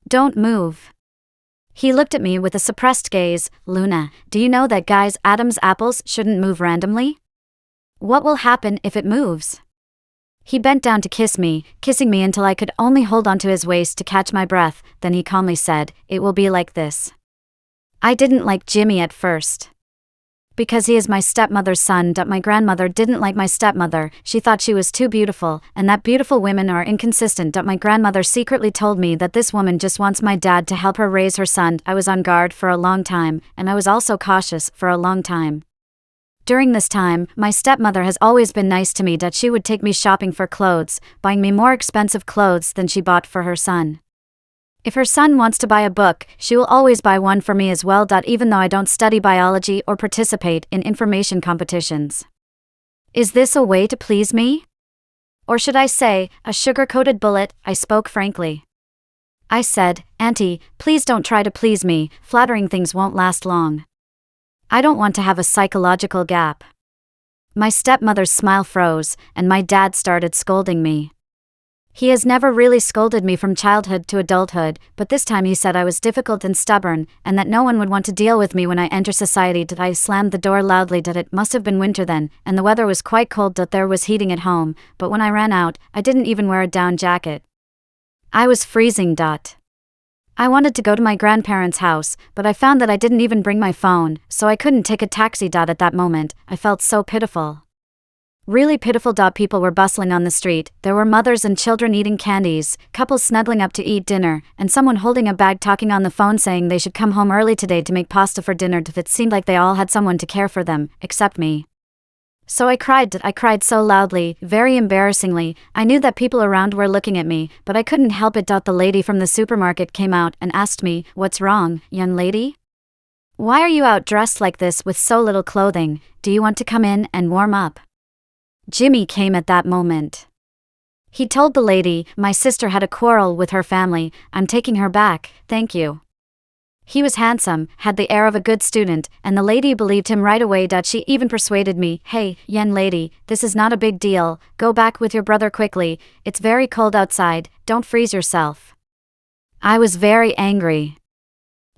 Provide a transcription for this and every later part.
Don't move. He looked at me with a suppressed gaze. Luna, do you know that guys' Adam's apples shouldn't move randomly? What will happen if it moves? He bent down to kiss me, kissing me until I could only hold onto his waist to catch my breath. Then he calmly said, "It will be like this." I didn't like Jimmy at first. Because he is my stepmother's son. My grandmother didn't like my stepmother. She thought she was too beautiful, and that beautiful women are inconsistent. My grandmother secretly told me that this woman just wants my dad to help her raise her son. I was on guard for a long time, and I was also cautious for a long time. During this time, my stepmother has always been nice to me. She would take me shopping for clothes, buying me more expensive clothes than she bought for her son. If her son wants to buy a book, she will always buy one for me as well. Even though I don't study biology or participate in information competitions. Is this a way to please me? Or should I say, a sugar-coated bullet? I spoke frankly. I said, "Auntie, please don't try to please me, flattering things won't last long. I don't want to have a psychological gap." My stepmother's smile froze, and my dad started scolding me. He has never really scolded me from childhood to adulthood, but this time he said I was difficult and stubborn, and that no one would want to deal with me when I enter society. I slammed the door loudly. It must have been winter then, and the weather was quite cold. There was heating at home, but when I ran out, I didn't even wear a down jacket. I was freezing. I wanted to go to my grandparents' house, but I found that I didn't even bring my phone, so I couldn't take a taxi. At that moment, I felt so pitiful. Really pitiful. People were bustling on the street. There were mothers and children eating candies, couples snuggling up to eat dinner, and someone holding a bag talking on the phone saying they should come home early today to make pasta for dinner. It seemed like they all had someone to care for them, except me. So I cried. I cried so loudly, very embarrassingly. I knew that people around were looking at me, but I couldn't help it. The lady from the supermarket came out and asked me, "What's wrong, young lady? Why are you out dressed like this with so little clothing? Do you want to come in and warm up?" Jimmy came at that moment. He told the lady, "My sister had a quarrel with her family. I'm taking her back, thank you." He was handsome, had the air of a good student, and the lady believed him right away. She even persuaded me, "Hey, young lady, this is not a big deal, go back with your brother quickly, it's very cold outside, don't freeze yourself." I was very angry.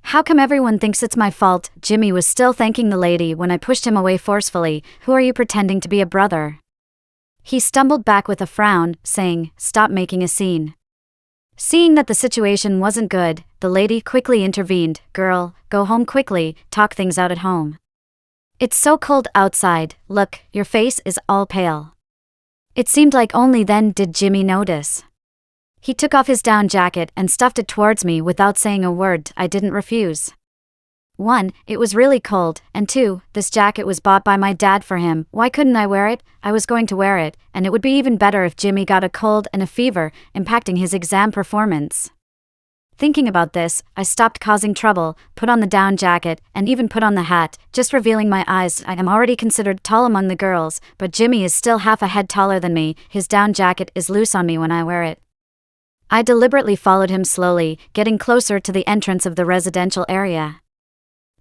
How come everyone thinks it's my fault? Jimmy was still thanking the lady when I pushed him away forcefully. "Who are you pretending to be, a brother?" He stumbled back with a frown, saying, "Stop making a scene." Seeing that the situation wasn't good, the lady quickly intervened. "Girl, go home quickly, talk things out at home. It's so cold outside, look, your face is all pale." It seemed like only then did Jimmy notice. He took off his down jacket and stuffed it towards me without saying a word. I didn't refuse. 1, it was really cold, and 2, this jacket was bought by my dad for him. Why couldn't I wear it? I was going to wear it, and it would be even better if Jimmy got a cold and a fever, impacting his exam performance. Thinking about this, I stopped causing trouble, put on the down jacket, and even put on the hat, just revealing my eyes. I am already considered tall among the girls, but Jimmy is still half a head taller than me. His down jacket is loose on me when I wear it. I deliberately followed him slowly, getting closer to the entrance of the residential area.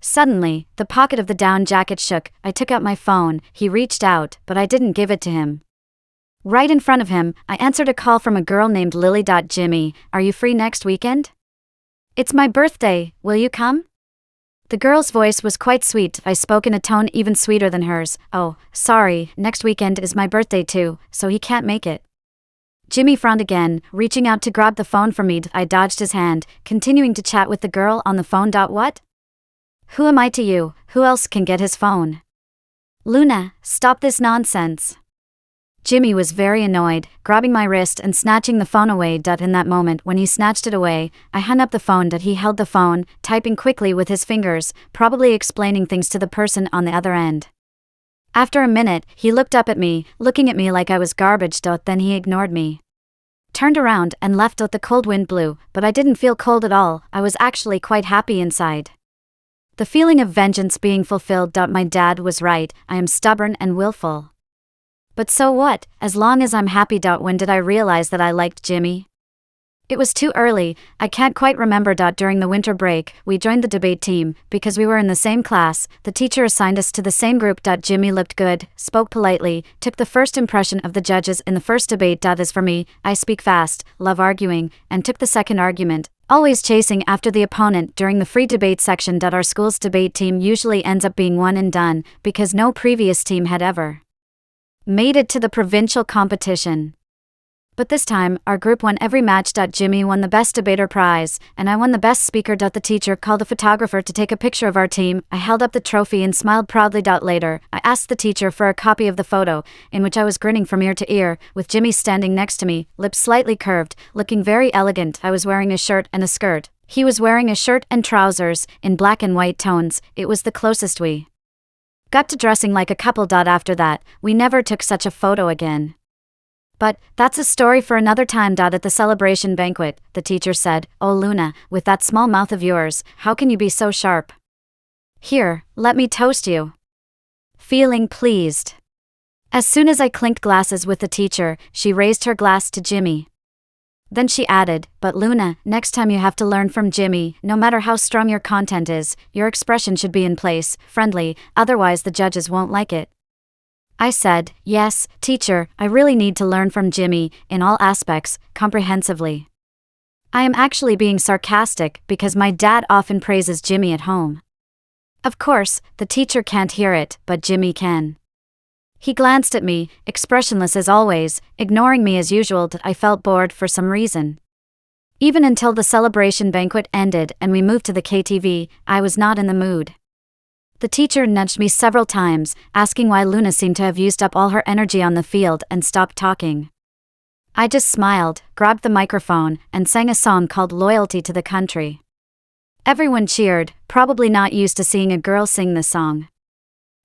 Suddenly, the pocket of the down jacket shook. I took out my phone. He reached out, but I didn't give it to him. Right in front of him, I answered a call from a girl named Lily. "Jimmy, are you free next weekend? It's my birthday, will you come?" The girl's voice was quite sweet. I spoke in a tone even sweeter than hers. "Oh, sorry, next weekend is my birthday too, so he can't make it." Jimmy frowned again, reaching out to grab the phone from me. I dodged his hand, continuing to chat with the girl on the phone. "What? Who am I to you? Who else can get his phone?" "Luna, stop this nonsense." Jimmy was very annoyed, grabbing my wrist and snatching the phone away. In that moment when he snatched it away, I hung up the phone. He held the phone, typing quickly with his fingers, probably explaining things to the person on the other end. After a minute, he looked up at me, looking at me like I was garbage. Then he ignored me. Turned around and left. The cold wind blew, but I didn't feel cold at all. I was actually quite happy inside. The feeling of vengeance being fulfilled. My dad was right, I am stubborn and willful. But so what, as long as I'm happy. When did I realize that I liked Jimmy? It was too early, I can't quite remember. During the winter break, we joined the debate team, because we were in the same class, the teacher assigned us to the same group. Jimmy looked good, spoke politely, took the first impression of the judges in the first debate. As for me, I speak fast, love arguing, and took the second argument. Always chasing after the opponent during the free debate section. Our school's debate team usually ends up being one and done because no previous team had ever made it to the provincial competition. But this time, our group won every match. Jimmy won the best debater prize, and I won the best speaker. The teacher called a photographer to take a picture of our team. I held up the trophy and smiled proudly. Later, I asked the teacher for a copy of the photo, in which I was grinning from ear to ear, with Jimmy standing next to me, lips slightly curved, looking very elegant. I was wearing a shirt and a skirt. He was wearing a shirt and trousers, in black and white tones. It was the closest we got to dressing like a couple. After that, we never took such a photo again. But that's a story for another time. At the celebration banquet, the teacher said, "Oh Luna, with that small mouth of yours, how can you be so sharp? Here, let me toast you." Feeling pleased. As soon as I clinked glasses with the teacher, she raised her glass to Jimmy. Then she added, "But Luna, next time you have to learn from Jimmy. No matter how strong your content is, your expression should be in place, friendly, otherwise the judges won't like it." I said, "Yes, teacher, I really need to learn from Jimmy, in all aspects, comprehensively." I am actually being sarcastic because my dad often praises Jimmy at home. Of course, the teacher can't hear it, but Jimmy can. He glanced at me, expressionless as always, ignoring me as usual. I felt bored for some reason. Even until the celebration banquet ended and we moved to the KTV, I was not in the mood. The teacher nudged me several times, asking why Luna seemed to have used up all her energy on the field and stopped talking. I just smiled, grabbed the microphone, and sang a song called "Loyalty to the Country." Everyone cheered, probably not used to seeing a girl sing the song.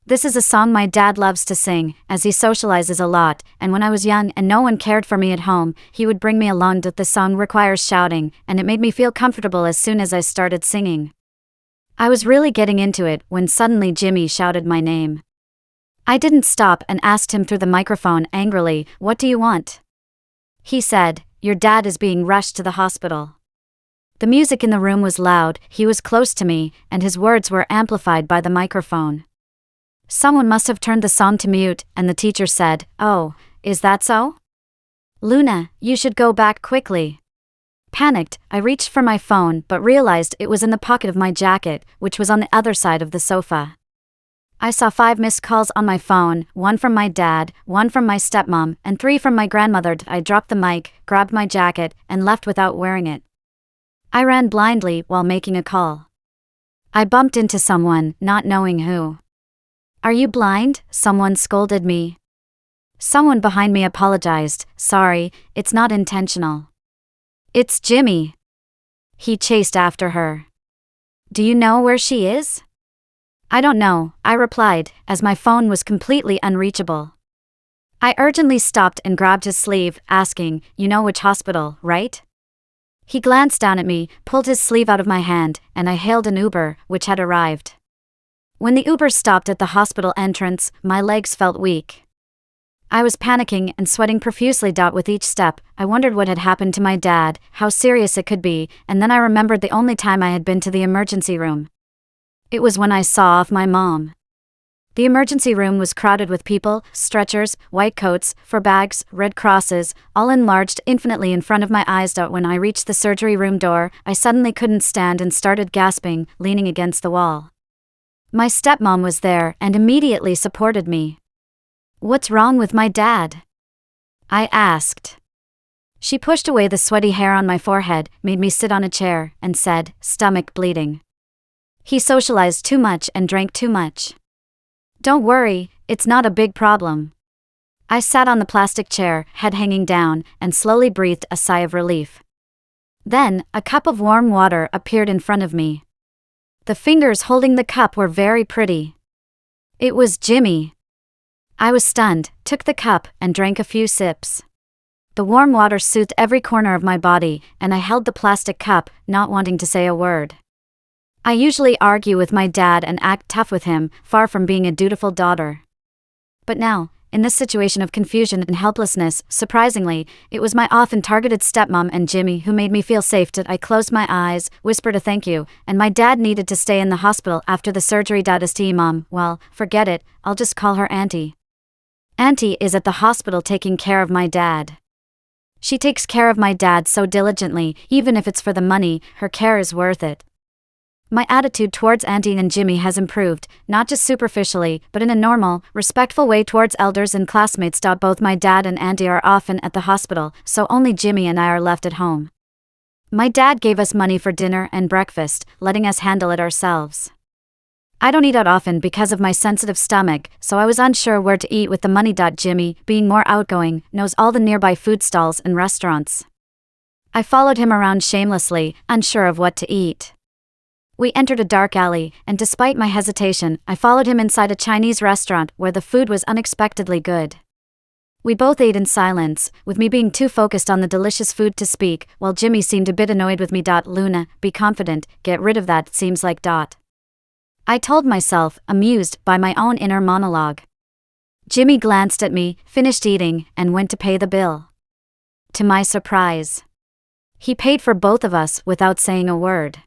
This is a song my dad loves to sing, as he socializes a lot, and when I was young and no one cared for me at home, he would bring me along. The song requires shouting, and it made me feel comfortable as soon as I started singing. I was really getting into it when suddenly Jimmy shouted my name. I didn't stop and asked him through the microphone angrily, "What do you want?" He said, "Your dad is being rushed to the hospital." The music in the room was loud, he was close to me, and his words were amplified by the microphone. Someone must have turned the song to mute, and the teacher said, "Oh, is that so? Luna, you should go back quickly." Panicked, I reached for my phone but realized it was in the pocket of my jacket, which was on the other side of the sofa. I saw 5 missed calls on my phone, 1 from my dad, 1 from my stepmom, and 3 from my grandmother. I dropped the mic, grabbed my jacket, and left without wearing it. I ran blindly while making a call. I bumped into someone, not knowing who. "Are you blind?" someone scolded me. Someone behind me apologized, "Sorry, it's not intentional." "It's Jimmy." He chased after her. "Do you know where she is?" "I don't know," I replied, as my phone was completely unreachable. I urgently stopped and grabbed his sleeve, asking, "You know which hospital, right?" He glanced down at me, pulled his sleeve out of my hand, and I hailed an Uber, which had arrived. When the Uber stopped at the hospital entrance, my legs felt weak. I was panicking and sweating profusely. With each step, I wondered what had happened to my dad, how serious it could be, and then I remembered the only time I had been to the emergency room. It was when I saw off my mom. The emergency room was crowded with people, stretchers, white coats, fur bags, red crosses, all enlarged infinitely in front of my eyes. When I reached the surgery room door, I suddenly couldn't stand and started gasping, leaning against the wall. My stepmom was there and immediately supported me. "What's wrong with my dad?" I asked. She pushed away the sweaty hair on my forehead, made me sit on a chair, and said, "Stomach bleeding. He socialized too much and drank too much. Don't worry, it's not a big problem." I sat on the plastic chair, head hanging down, and slowly breathed a sigh of relief. Then, a cup of warm water appeared in front of me. The fingers holding the cup were very pretty. It was Jimmy. I was stunned, took the cup, and drank a few sips. The warm water soothed every corner of my body, and I held the plastic cup, not wanting to say a word. I usually argue with my dad and act tough with him, far from being a dutiful daughter. But now, in this situation of confusion and helplessness, surprisingly, it was my often targeted stepmom and Jimmy who made me feel safe. I closed my eyes, whispered a thank you, and my dad needed to stay in the hospital after the surgery. Mom, well, forget it, I'll just call her Auntie. Auntie is at the hospital taking care of my dad. She takes care of my dad so diligently, even if it's for the money, her care is worth it. My attitude towards Auntie and Jimmy has improved, not just superficially, but in a normal, respectful way towards elders and classmates. Both my dad and Auntie are often at the hospital, so only Jimmy and I are left at home. My dad gave us money for dinner and breakfast, letting us handle it ourselves. I don't eat out often because of my sensitive stomach, so I was unsure where to eat with the money. Jimmy, being more outgoing, knows all the nearby food stalls and restaurants. I followed him around shamelessly, unsure of what to eat. We entered a dark alley, and despite my hesitation, I followed him inside a Chinese restaurant where the food was unexpectedly good. We both ate in silence, with me being too focused on the delicious food to speak, while Jimmy seemed a bit annoyed with me. Luna, be confident, get rid of that, seems like. I told myself, amused by my own inner monologue. Jimmy glanced at me, finished eating, and went to pay the bill. To my surprise, he paid for both of us without saying a word.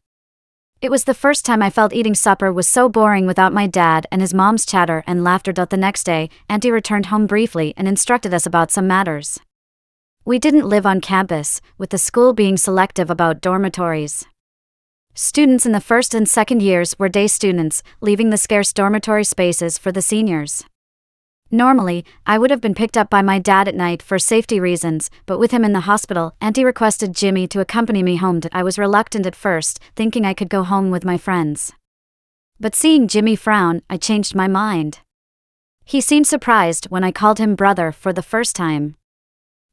It was the first time I felt eating supper was so boring without my dad and his mom's chatter and laughter. The next day, Auntie returned home briefly and instructed us about some matters. We didn't live on campus, with the school being selective about dormitories. Students in the first and second years were day students, leaving the scarce dormitory spaces for the seniors. Normally, I would have been picked up by my dad at night for safety reasons, but with him in the hospital, Auntie requested Jimmy to accompany me home. I was reluctant at first, thinking I could go home with my friends. But seeing Jimmy frown, I changed my mind. He seemed surprised when I called him brother for the first time.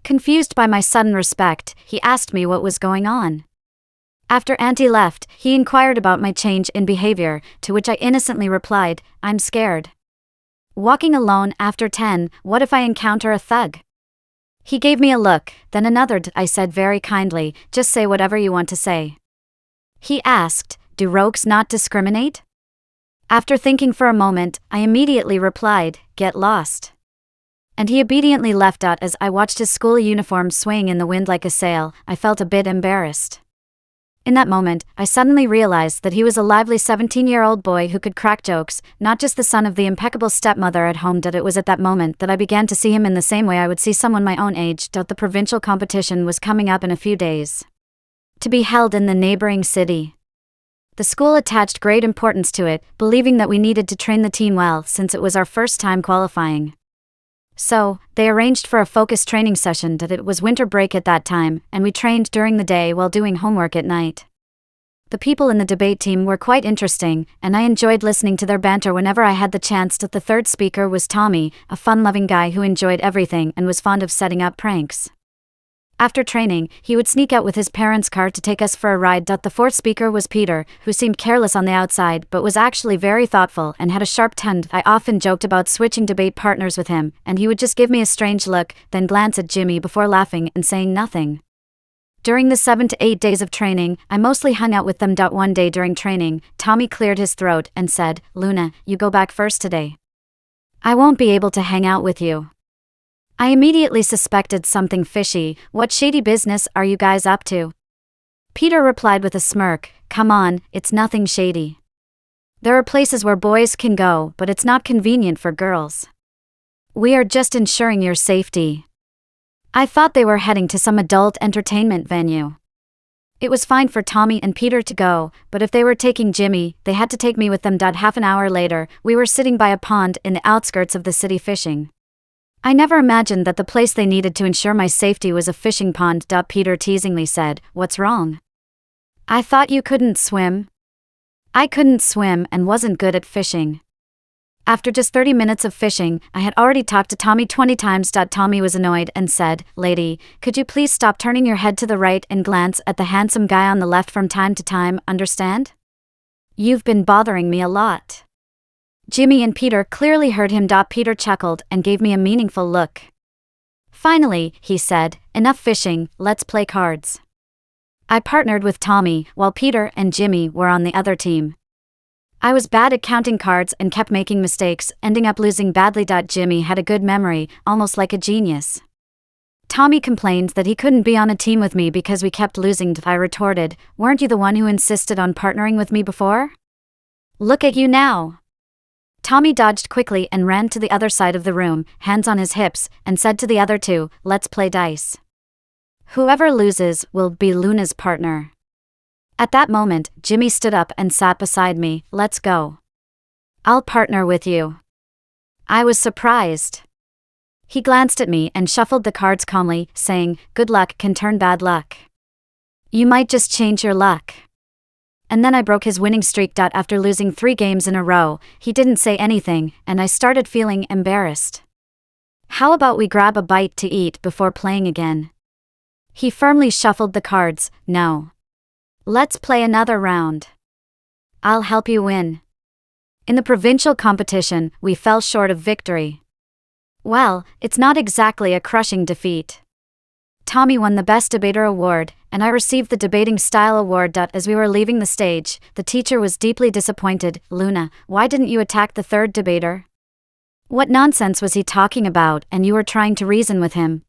Confused by my sudden respect, he asked me what was going on. After Auntie left, he inquired about my change in behavior, to which I innocently replied, I'm scared. Walking alone after 10, what if I encounter a thug? He gave me a look, then another. I said very kindly, just say whatever you want to say. He asked, do rogues not discriminate? After thinking for a moment, I immediately replied, get lost. And he obediently left. As I watched his school uniform swaying in the wind like a sail, I felt a bit embarrassed. In that moment, I suddenly realized that he was a lively 17-year-old boy who could crack jokes, not just the son of the impeccable stepmother at home. It was at that moment that I began to see him in the same way I would see someone my own age. The provincial competition was coming up in a few days, to be held in the neighboring city. The school attached great importance to it, believing that we needed to train the team well since it was our first time qualifying. So, they arranged for a focused training session. It was winter break at that time, and we trained during the day while doing homework at night. The people in the debate team were quite interesting, and I enjoyed listening to their banter whenever I had the chance. The third speaker was Tommy, a fun-loving guy who enjoyed everything and was fond of setting up pranks. After training, he would sneak out with his parents' car to take us for a ride. The fourth speaker was Peter, who seemed careless on the outside but was actually very thoughtful and had a sharp tongue. I often joked about switching debate partners with him, and he would just give me a strange look, then glance at Jimmy before laughing and saying nothing. During the 7 to 8 days of training, I mostly hung out with them. One day during training, Tommy cleared his throat and said, Luna, you go back first today. I won't be able to hang out with you. I immediately suspected something fishy. What shady business are you guys up to? Peter replied with a smirk, come on, it's nothing shady. There are places where boys can go, but it's not convenient for girls. We are just ensuring your safety. I thought they were heading to some adult entertainment venue. It was fine for Tommy and Peter to go, but if they were taking Jimmy, they had to take me with them. Half an hour later, we were sitting by a pond in the outskirts of the city fishing. I never imagined that the place they needed to ensure my safety was a fishing pond. Peter teasingly said, what's wrong? I thought you couldn't swim. I couldn't swim and wasn't good at fishing. After just 30 minutes of fishing, I had already talked to Tommy 20 times. Tommy was annoyed and said, lady, could you please stop turning your head to the right and glance at the handsome guy on the left from time to time, understand? You've been bothering me a lot. Jimmy and Peter clearly heard him. Peter chuckled and gave me a meaningful look. Finally, he said, enough fishing, let's play cards. I partnered with Tommy, while Peter and Jimmy were on the other team. I was bad at counting cards and kept making mistakes, ending up losing badly. Jimmy had a good memory, almost like a genius. Tommy complained that he couldn't be on a team with me because we kept losing. I retorted, weren't you the one who insisted on partnering with me before? Look at you now. Tommy dodged quickly and ran to the other side of the room, hands on his hips, and said to the other two, let's play dice. Whoever loses will be Luna's partner. At that moment, Jimmy stood up and sat beside me. Let's go. I'll partner with you. I was surprised. He glanced at me and shuffled the cards calmly, saying, good luck can turn bad luck. You might just change your luck. And then I broke his winning streak. After losing 3 games in a row, he didn't say anything, and I started feeling embarrassed. How about we grab a bite to eat before playing again? He firmly shuffled the cards. No. Let's play another round. I'll help you win. In the provincial competition, we fell short of victory. Well, it's not exactly a crushing defeat. Tommy won the Best Debater award, and I received the Debating Style award. As we were leaving the stage, the teacher was deeply disappointed. Luna, why didn't you attack the third debater? What nonsense was he talking about, and you were trying to reason with him?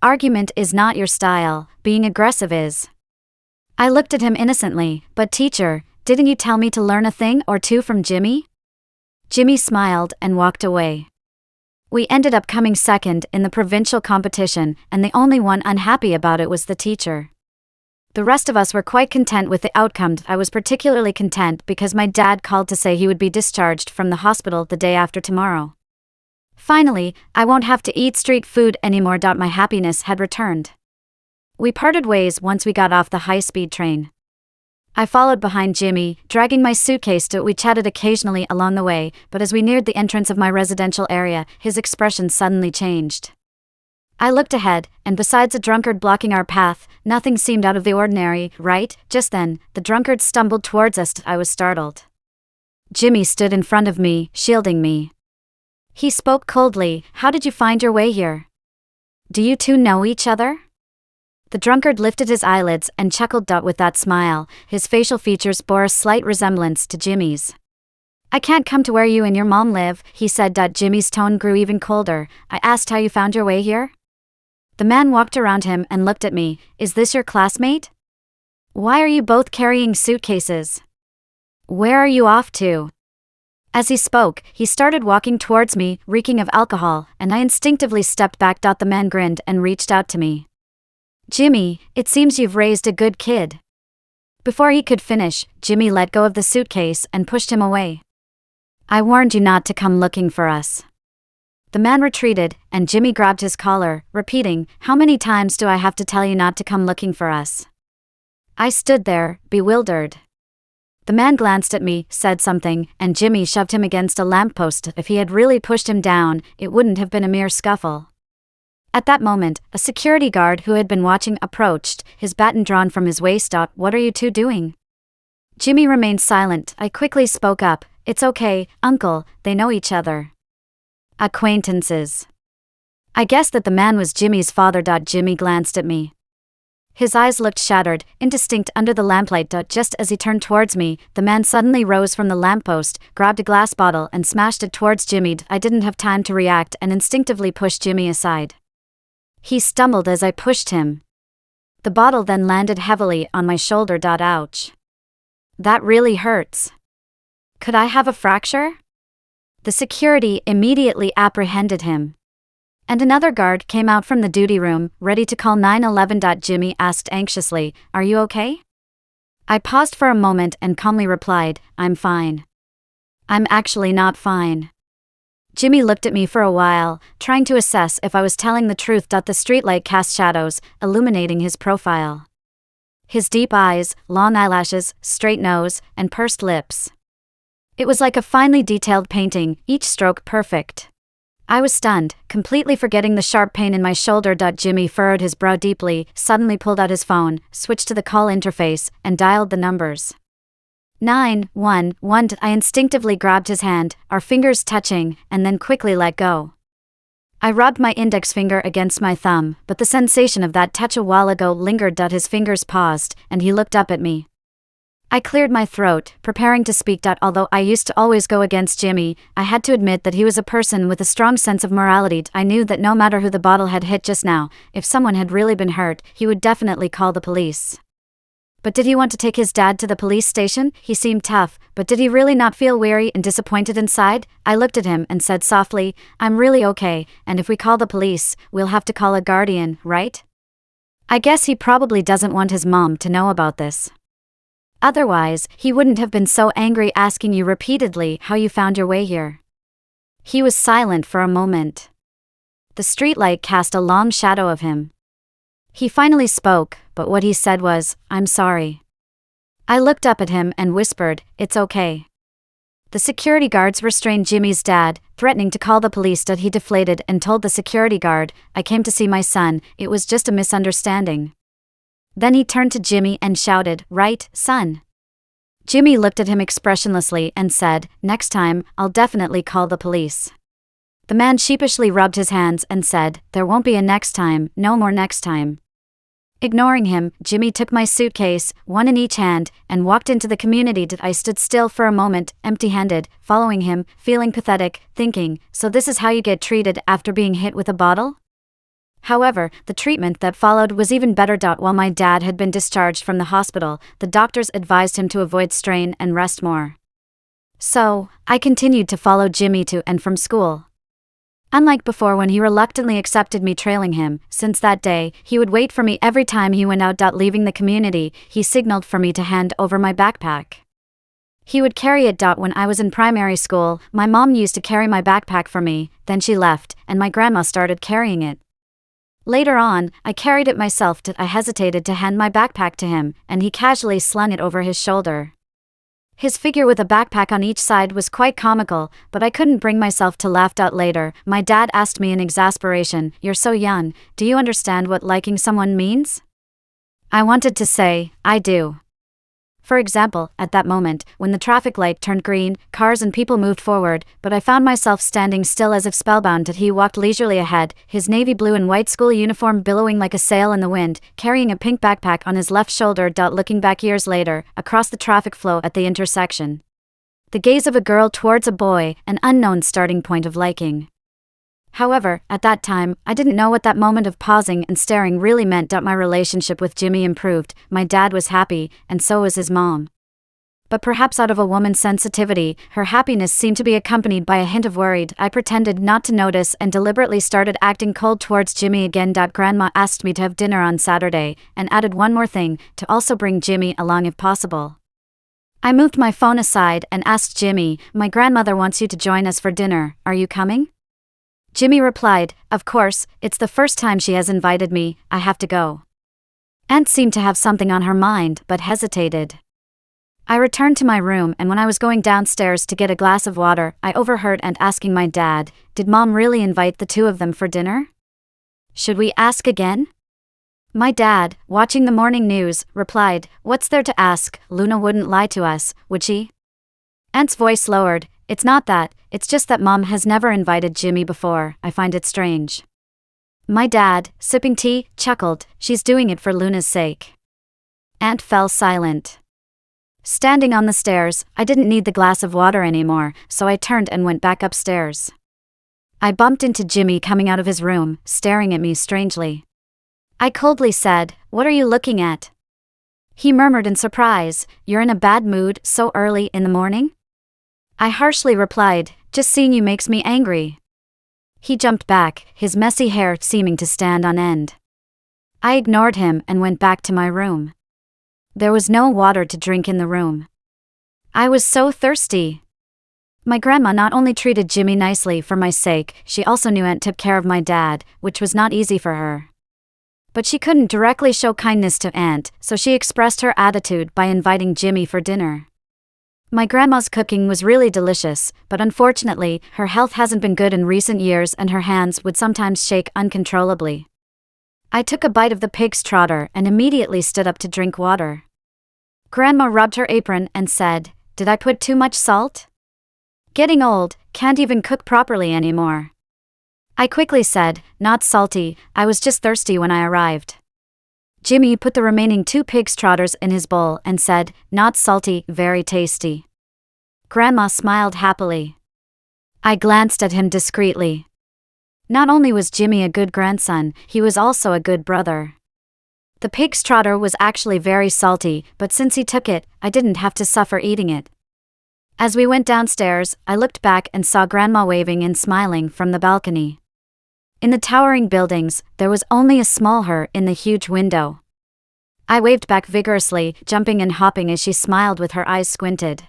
Argument is not your style, being aggressive is. I looked at him innocently, but teacher, didn't you tell me to learn a thing or two from Jimmy? Jimmy smiled and walked away. We ended up coming second in the provincial competition, and the only one unhappy about it was the teacher. The rest of us were quite content with the outcome. I was particularly content because my dad called to say he would be discharged from the hospital the day after tomorrow. Finally, I won't have to eat street food anymore. My happiness had returned. We parted ways once we got off the high-speed train. I followed behind Jimmy, dragging my suitcase. We chatted occasionally along the way, but as we neared the entrance of my residential area, his expression suddenly changed. I looked ahead, and besides a drunkard blocking our path, nothing seemed out of the ordinary. Right, just then, the drunkard stumbled towards us. I was startled. Jimmy stood in front of me, shielding me. He spoke coldly. How did you find your way here? Do you two know each other? The drunkard lifted his eyelids and chuckled. With that smile, his facial features bore a slight resemblance to Jimmy's. I can't come to where you and your mom live, he said. Jimmy's tone grew even colder. I asked how you found your way here? The man walked around him and looked at me. Is this your classmate? Why are you both carrying suitcases? Where are you off to? As he spoke, he started walking towards me, reeking of alcohol, and I instinctively stepped back. The man grinned and reached out to me. Jimmy, it seems you've raised a good kid. Before he could finish, Jimmy let go of the suitcase and pushed him away. I warned you not to come looking for us. The man retreated, and Jimmy grabbed his collar, repeating, how many times do I have to tell you not to come looking for us? I stood there, bewildered. The man glanced at me, said something, and Jimmy shoved him against a lamppost. If he had really pushed him down, it wouldn't have been a mere scuffle. At that moment, a security guard who had been watching approached, his baton drawn from his waist. What are you two doing? Jimmy remained silent. I quickly spoke up. It's okay, uncle, they know each other. Acquaintances. I guessed that the man was Jimmy's father. Jimmy glanced at me. His eyes looked shattered, indistinct under the lamplight. Just as he turned towards me, the man suddenly rose from the lamppost, grabbed a glass bottle and smashed it towards Jimmy. I didn't have time to react and instinctively pushed Jimmy aside. He stumbled as I pushed him. The bottle then landed heavily on my shoulder. Ouch. That really hurts. Could I have a fracture? The security immediately apprehended him. And another guard came out from the duty room, ready to call 911. Jimmy asked anxiously, are you okay? I paused for a moment and calmly replied, I'm fine. I'm actually not fine. Jimmy looked at me for a while, trying to assess if I was telling the truth. The streetlight cast shadows, illuminating his profile. His deep eyes, long eyelashes, straight nose, and pursed lips. It was like a finely detailed painting, each stroke perfect. I was stunned, completely forgetting the sharp pain in my shoulder. Jimmy furrowed his brow deeply, suddenly pulled out his phone, switched to the call interface, and dialed the numbers. 911. I instinctively grabbed his hand, our fingers touching, and then quickly let go. I rubbed my index finger against my thumb, but the sensation of that touch a while ago lingered. His fingers paused, and he looked up at me. I cleared my throat, preparing to speak. Although I used to always go against Jimmy, I had to admit that he was a person with a strong sense of morality. I knew that no matter who the bottle had hit just now, if someone had really been hurt, he would definitely call the police. But did he want to take his dad to the police station? He seemed tough, but did he really not feel weary and disappointed inside? I looked at him and said softly, I'm really okay, and if we call the police, we'll have to call a guardian, right? I guess he probably doesn't want his mom to know about this. Otherwise, he wouldn't have been so angry asking you repeatedly how you found your way here. He was silent for a moment. The streetlight cast a long shadow of him. He finally spoke, but what he said was, "I'm sorry." I looked up at him and whispered, "It's okay." The security guards restrained Jimmy's dad, threatening to call the police. He deflated and told the security guard, "I came to see my son, it was just a misunderstanding." Then he turned to Jimmy and shouted, "Right, son?" Jimmy looked at him expressionlessly and said, "Next time, I'll definitely call the police." The man sheepishly rubbed his hands and said, "There won't be a next time, no more next time." Ignoring him, Jimmy took my suitcase, one in each hand, and walked into the community. I stood still for a moment, empty-handed, following him, feeling pathetic, thinking, so this is how you get treated after being hit with a bottle? However, the treatment that followed was even better. While my dad had been discharged from the hospital, the doctors advised him to avoid strain and rest more. So, I continued to follow Jimmy to and from school. Unlike before when he reluctantly accepted me trailing him, since that day, he would wait for me every time he went out. Leaving the community, he signaled for me to hand over my backpack. He would carry it. When I was in primary school, my mom used to carry my backpack for me, then she left, and my grandma started carrying it. Later on, I carried it myself. I hesitated to hand my backpack to him, and he casually slung it over his shoulder. His figure with a backpack on each side was quite comical, but I couldn't bring myself to laugh. Later, my dad asked me in exasperation, "You're so young, do you understand what liking someone means?" I wanted to say, "I do." For example, at that moment, when the traffic light turned green, cars and people moved forward, but I found myself standing still as if spellbound. He walked leisurely ahead, his navy blue and white school uniform billowing like a sail in the wind, carrying a pink backpack on his left shoulder. Looking back years later, across the traffic flow at the intersection. The gaze of a girl towards a boy, an unknown starting point of liking. However, at that time, I didn't know what that moment of pausing and staring really meant. My relationship with Jimmy improved, my dad was happy, and so was his mom. But perhaps out of a woman's sensitivity, her happiness seemed to be accompanied by a hint of worried. I pretended not to notice and deliberately started acting cold towards Jimmy again. Grandma asked me to have dinner on Saturday, and added one more thing, to also bring Jimmy along if possible. I moved my phone aside and asked Jimmy, "My grandmother wants you to join us for dinner, are you coming?" Jimmy replied, "Of course, it's the first time she has invited me, I have to go." Aunt seemed to have something on her mind, but hesitated. I returned to my room, and when I was going downstairs to get a glass of water, I overheard Aunt asking my dad, "Did Mom really invite the two of them for dinner? Should we ask again?" My dad, watching the morning news, replied, "What's there to ask? Luna wouldn't lie to us, would she?" Aunt's voice lowered, "It's not that, it's just that Mom has never invited Jimmy before, I find it strange." My dad, sipping tea, chuckled, "She's doing it for Luna's sake." Aunt fell silent. Standing on the stairs, I didn't need the glass of water anymore, so I turned and went back upstairs. I bumped into Jimmy coming out of his room, staring at me strangely. I coldly said, "What are you looking at?" He murmured in surprise, "You're in a bad mood so early in the morning?" I harshly replied, "Just seeing you makes me angry." He jumped back, his messy hair seeming to stand on end. I ignored him and went back to my room. There was no water to drink in the room. I was so thirsty. My grandma not only treated Jimmy nicely for my sake, she also knew Aunt took care of my dad, which was not easy for her. But she couldn't directly show kindness to Aunt, so she expressed her attitude by inviting Jimmy for dinner. My grandma's cooking was really delicious, but unfortunately, her health hasn't been good in recent years and her hands would sometimes shake uncontrollably. I took a bite of the pig's trotter and immediately stood up to drink water. Grandma rubbed her apron and said, "Did I put too much salt? Getting old, can't even cook properly anymore." I quickly said, "Not salty, I was just thirsty when I arrived." Jimmy put the remaining 2 pig's trotters in his bowl and said, "Not salty, very tasty." Grandma smiled happily. I glanced at him discreetly. Not only was Jimmy a good grandson, he was also a good brother. The pig's trotter was actually very salty, but since he took it, I didn't have to suffer eating it. As we went downstairs, I looked back and saw Grandma waving and smiling from the balcony. In the towering buildings, there was only a small her in the huge window. I waved back vigorously, jumping and hopping as she smiled with her eyes squinted.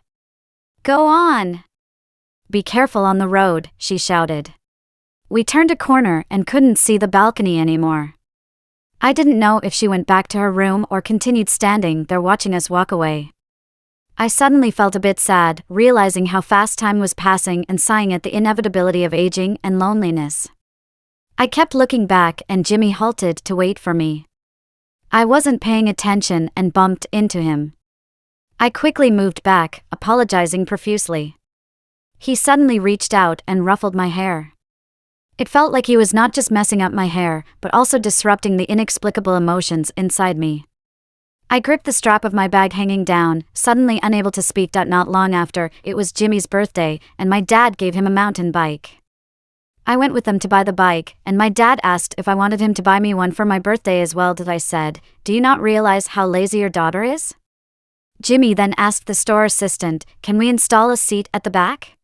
"Go on! Be careful on the road," she shouted. We turned a corner and couldn't see the balcony anymore. I didn't know if she went back to her room or continued standing there watching us walk away. I suddenly felt a bit sad, realizing how fast time was passing and sighing at the inevitability of aging and loneliness. I kept looking back and Jimmy halted to wait for me. I wasn't paying attention and bumped into him. I quickly moved back, apologizing profusely. He suddenly reached out and ruffled my hair. It felt like he was not just messing up my hair, but also disrupting the inexplicable emotions inside me. I gripped the strap of my bag hanging down, suddenly unable to speak. Not long after, it was Jimmy's birthday, and my dad gave him a mountain bike. I went with them to buy the bike, and my dad asked if I wanted him to buy me one for my birthday as well. I said, "Do you not realize how lazy your daughter is?" Jimmy then asked the store assistant, "Can we install a seat at the back?"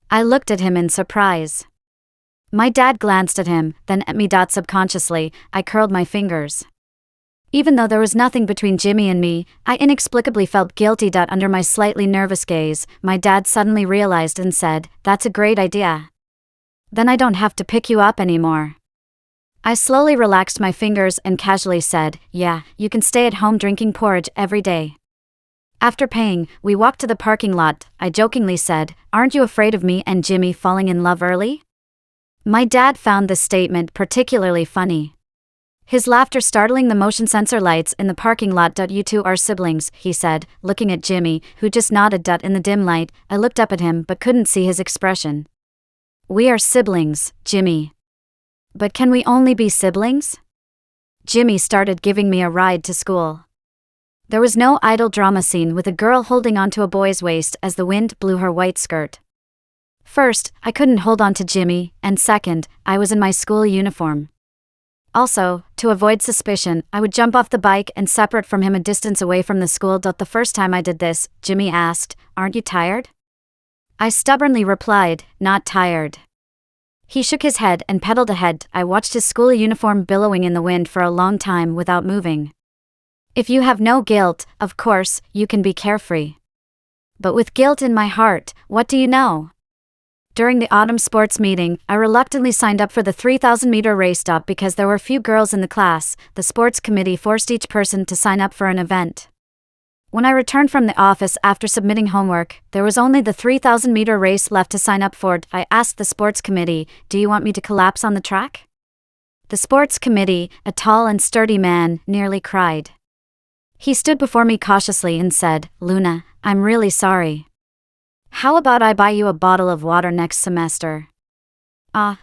I looked at him in surprise. My dad glanced at him, then at me. Subconsciously, I curled my fingers. Even though there was nothing between Jimmy and me, I inexplicably felt guilty. Under my slightly nervous gaze, my dad suddenly realized and said, "That's a great idea. Then I don't have to pick you up anymore." I slowly relaxed my fingers and casually said, "Yeah, you can stay at home drinking porridge every day." After paying, we walked to the parking lot. I jokingly said, "Aren't you afraid of me and Jimmy falling in love early?" My dad found this statement particularly funny. His laughter startling the motion sensor lights in the parking lot. "You two are siblings," he said, looking at Jimmy, who just nodded. In the dim light, I looked up at him but couldn't see his expression. "We are siblings, Jimmy. But can we only be siblings?" Jimmy started giving me a ride to school. There was no idle drama scene with a girl holding onto a boy's waist as the wind blew her white skirt. First, I couldn't hold on to Jimmy, and second, I was in my school uniform. Also, to avoid suspicion, I would jump off the bike and separate from him a distance away from the school. The first time I did this, Jimmy asked, "Aren't you tired?" I stubbornly replied, "Not tired." He shook his head and pedaled ahead. I watched his school uniform billowing in the wind for a long time without moving. If you have no guilt, of course, you can be carefree. But with guilt in my heart, what do you know? During the autumn sports meeting, I reluctantly signed up for the 3,000-meter race stop because there were few girls in the class. The sports committee forced each person to sign up for an event. When I returned from the office after submitting homework, there was only the 3,000-meter race left to sign up for. I asked the sports committee, "Do you want me to collapse on the track?" The sports committee, a tall and sturdy man, nearly cried. He stood before me cautiously and said, "Luna, I'm really sorry. How about I buy you a bottle of water next semester?"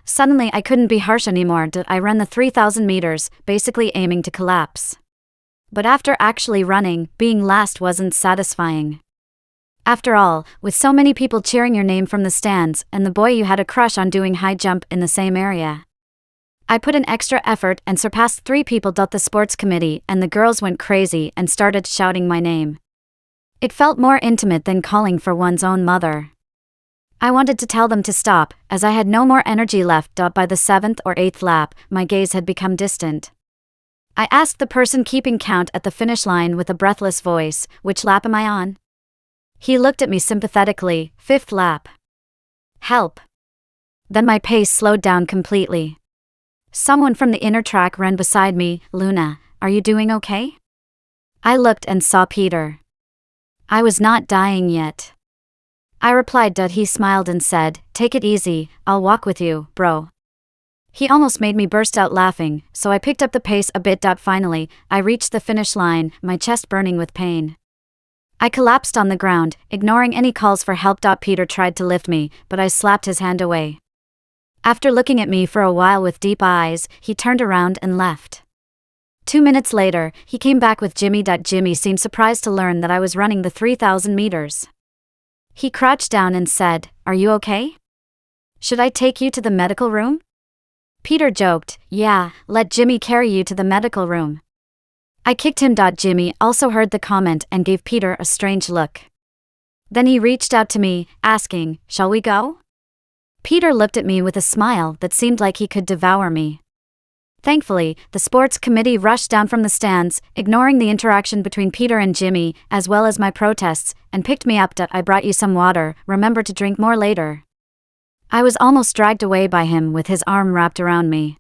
Suddenly I couldn't be harsh anymore. I ran the 3,000 meters, basically aiming to collapse. But after actually running, being last wasn't satisfying. After all, with so many people cheering your name from the stands, and the boy you had a crush on doing high jump in the same area, I put in extra effort and surpassed 3 people. The sports committee and the girls went crazy and started shouting my name. It felt more intimate than calling for one's own mother. I wanted to tell them to stop, as I had no more energy left. By the 7th or 8th lap, my gaze had become distant. I asked the person keeping count at the finish line with a breathless voice, "Which lap am I on?" He looked at me sympathetically, "5th lap." "Help." Then my pace slowed down completely. Someone from the inner track ran beside me. "Luna, are you doing okay?" I looked and saw Peter. I was not dying yet. I replied. He smiled and said, "Take it easy, I'll walk with you, bro." He almost made me burst out laughing, so I picked up the pace a bit. Finally, I reached the finish line, my chest burning with pain. I collapsed on the ground, ignoring any calls for help. Peter tried to lift me, but I slapped his hand away. After looking at me for a while with deep eyes, he turned around and left. 2 minutes later, he came back with Jimmy. Jimmy seemed surprised to learn that I was running the 3,000 meters. He crouched down and said, "Are you okay? Should I take you to the medical room?" Peter joked, "Yeah, let Jimmy carry you to the medical room." I kicked him. Jimmy also heard the comment and gave Peter a strange look. Then he reached out to me, asking, "Shall we go?" Peter looked at me with a smile that seemed like he could devour me. Thankfully, the sports committee rushed down from the stands, ignoring the interaction between Peter and Jimmy, as well as my protests, and picked me up. I brought you some water, remember to drink more later. I was almost dragged away by him with his arm wrapped around me.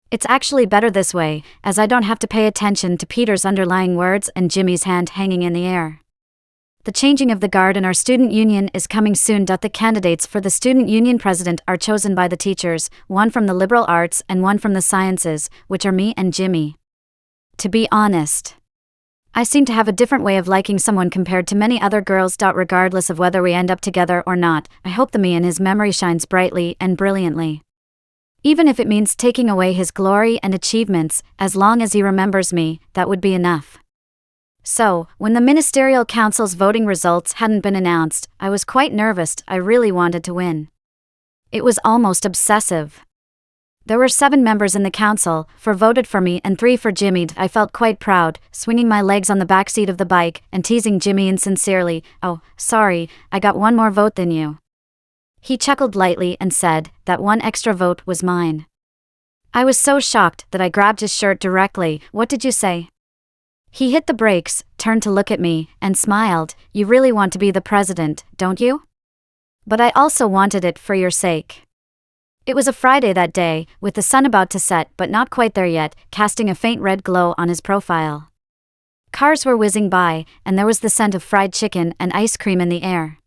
It's actually better this way, as I don't have to pay attention to Peter's underlying words and Jimmy's hand hanging in the air. The changing of the guard in our student union is coming soon. The candidates for the student union president are chosen by the teachers, one from the liberal arts and one from the sciences, which are me and Jimmy. To be honest, I seem to have a different way of liking someone compared to many other girls. Regardless of whether we end up together or not, I hope the me in his memory shines brightly and brilliantly. Even if it means taking away his glory and achievements, as long as he remembers me, that would be enough. So, when the Ministerial Council's voting results hadn't been announced, I was quite nervous. I really wanted to win. It was almost obsessive. There were 7 members in the council, 4 voted for me and 3 for Jimmy. I felt quite proud, swinging my legs on the back seat of the bike and teasing Jimmy insincerely, "Oh, sorry, I got 1 more vote than you." He chuckled lightly and said, "That 1 extra vote was mine." I was so shocked that I grabbed his shirt directly. "What did you say?" He hit the brakes, turned to look at me, and smiled. "You really want to be the president, don't you?" "But I also wanted it for your sake." It was a Friday that day, with the sun about to set but not quite there yet, casting a faint red glow on his profile. Cars were whizzing by, and there was the scent of fried chicken and ice cream in the air.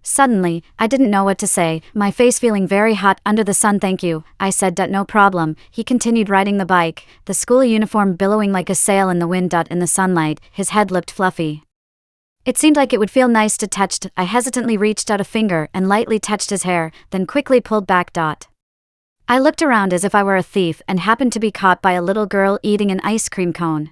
Suddenly, I didn't know what to say, my face feeling very hot under the sun. "Thank you," I said. "No problem." He continued riding the bike, the school uniform billowing like a sail in the wind. In the sunlight, his head looked fluffy. It seemed like it would feel nice to touch. I hesitantly reached out a finger and lightly touched his hair, then quickly pulled back. I looked around as if I were a thief and happened to be caught by a little girl eating an ice cream cone.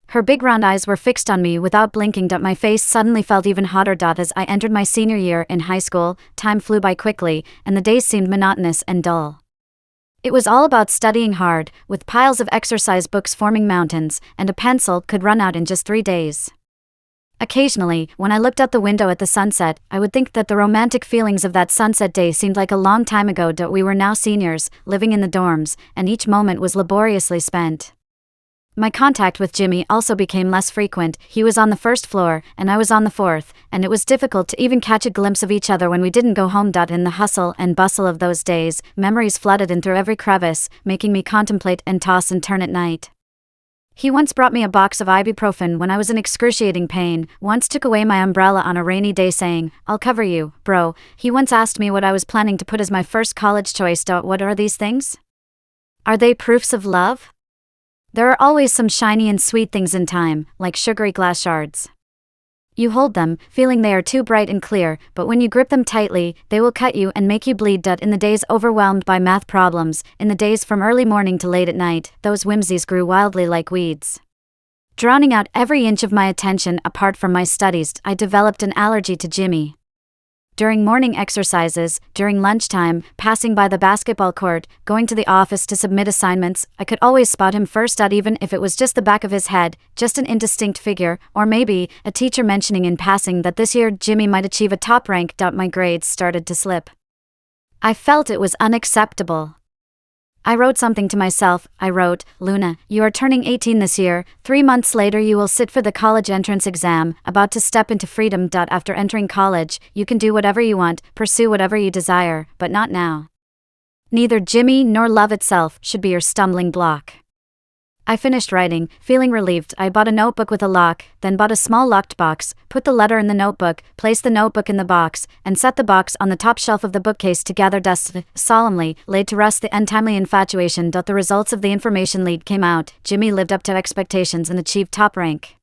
Her big round eyes were fixed on me without blinking. My face suddenly felt even hotter. As I entered my senior year in high school, time flew by quickly, and the days seemed monotonous and dull. It was all about studying hard, with piles of exercise books forming mountains, and a pencil could run out in just 3 days. Occasionally, when I looked out the window at the sunset, I would think that the romantic feelings of that sunset day seemed like a long time ago. We were now seniors, living in the dorms, and each moment was laboriously spent. My contact with Jimmy also became less frequent. He was on the 1st floor, and I was on the 4th, and it was difficult to even catch a glimpse of each other when we didn't go home. In the hustle and bustle of those days, memories flooded in through every crevice, making me contemplate and toss and turn at night. He once brought me a box of ibuprofen when I was in excruciating pain, once took away my umbrella on a rainy day saying, "I'll cover you, bro." He once asked me what I was planning to put as my first college choice. What are these things? Are they proofs of love? There are always some shiny and sweet things in time, like sugary glass shards. You hold them, feeling they are too bright and clear, but when you grip them tightly, they will cut you and make you bleed. In the days overwhelmed by math problems, in the days from early morning to late at night, those whimsies grew wildly like weeds. Drowning out every inch of my attention apart from my studies, I developed an allergy to Jimmy. During morning exercises, during lunchtime, passing by the basketball court, going to the office to submit assignments, I could always spot him first. Even if it was just the back of his head, just an indistinct figure, or maybe a teacher mentioning in passing that this year Jimmy might achieve a top rank. My grades started to slip. I felt it was unacceptable. I wrote something to myself. I wrote, "Luna, you are turning 18 this year. 3 months later you will sit for the college entrance exam, about to step into freedom. After entering college, you can do whatever you want, pursue whatever you desire, but not now. Neither Jimmy nor love itself should be your stumbling block." I finished writing, feeling relieved. I bought a notebook with a lock, then bought a small locked box, put the letter in the notebook, placed the notebook in the box, and set the box on the top shelf of the bookcase to gather dust. Solemnly laid to rest the untimely infatuation. The results of the information lead came out. Jimmy lived up to expectations and achieved top rank.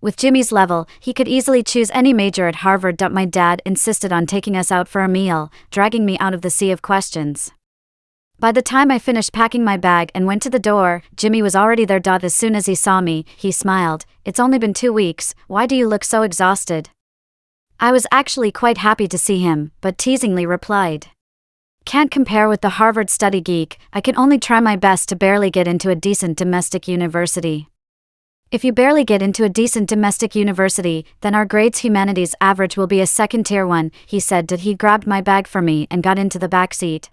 With Jimmy's level, he could easily choose any major at Harvard. My dad insisted on taking us out for a meal, dragging me out of the sea of questions. By the time I finished packing my bag and went to the door, Jimmy was already there. As soon as he saw me, he smiled. "It's only been 2 weeks, why do you look so exhausted?" I was actually quite happy to see him, but teasingly replied, "Can't compare with the Harvard study geek, I can only try my best to barely get into a decent domestic university." If you barely get into a decent domestic university, then our grades humanities average will be a second-tier one, he said. He grabbed my bag for me and got into the back seat.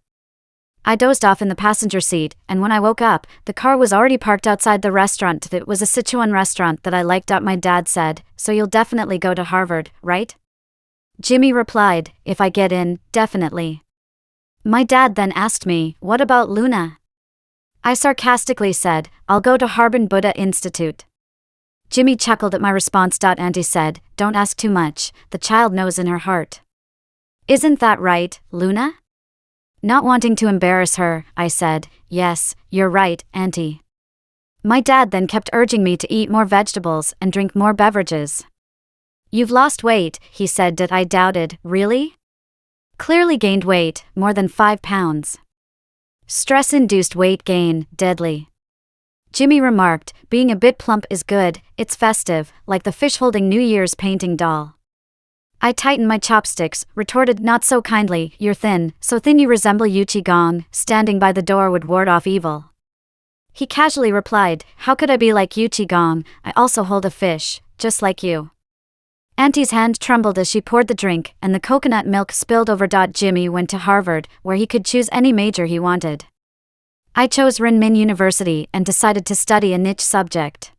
I dozed off in the passenger seat, and when I woke up, the car was already parked outside the restaurant. It was a Sichuan restaurant that I liked. My dad said, "So you'll definitely go to Harvard, right?" Jimmy replied, "If I get in, definitely." My dad then asked me, "What about Luna?" I sarcastically said, "I'll go to Harbin Buddha Institute." Jimmy chuckled at my response. Auntie said, "Don't ask too much, the child knows in her heart." "Isn't that right, Luna?" Not wanting to embarrass her, I said, "Yes, you're right, Auntie." My dad then kept urging me to eat more vegetables and drink more beverages. "You've lost weight," he said. I doubted, "Really?" "Clearly gained weight, more than 5 pounds. Stress-induced weight gain, deadly." Jimmy remarked, "Being a bit plump is good, it's festive, like the fish holding New Year's painting doll." I tightened my chopsticks, retorted not so kindly, "You're thin, so thin you resemble Yu Qigong, standing by the door would ward off evil." He casually replied, "How could I be like Yu Qigong? I also hold a fish, just like you." Auntie's hand trembled as she poured the drink, and the coconut milk spilled over. Jimmy went to Harvard, where he could choose any major he wanted. I chose Renmin University and decided to study a niche subject.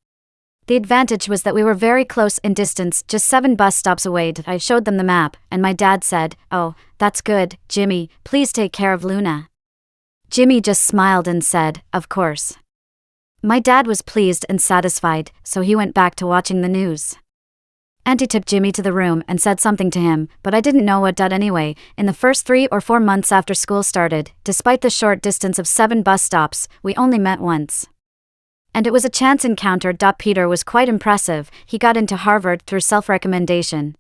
The advantage was that we were very close in distance, just 7 bus stops away. I showed them the map, and my dad said, "Oh, that's good, Jimmy, please take care of Luna." Jimmy just smiled and said, "Of course." My dad was pleased and satisfied, so he went back to watching the news. Auntie took Jimmy to the room and said something to him, but I didn't know what. Anyway, in the first 3 or 4 months after school started, despite the short distance of 7 bus stops, we only met once. And it was a chance encounter. Peter was quite impressive. He got into Harvard through self-recommendation.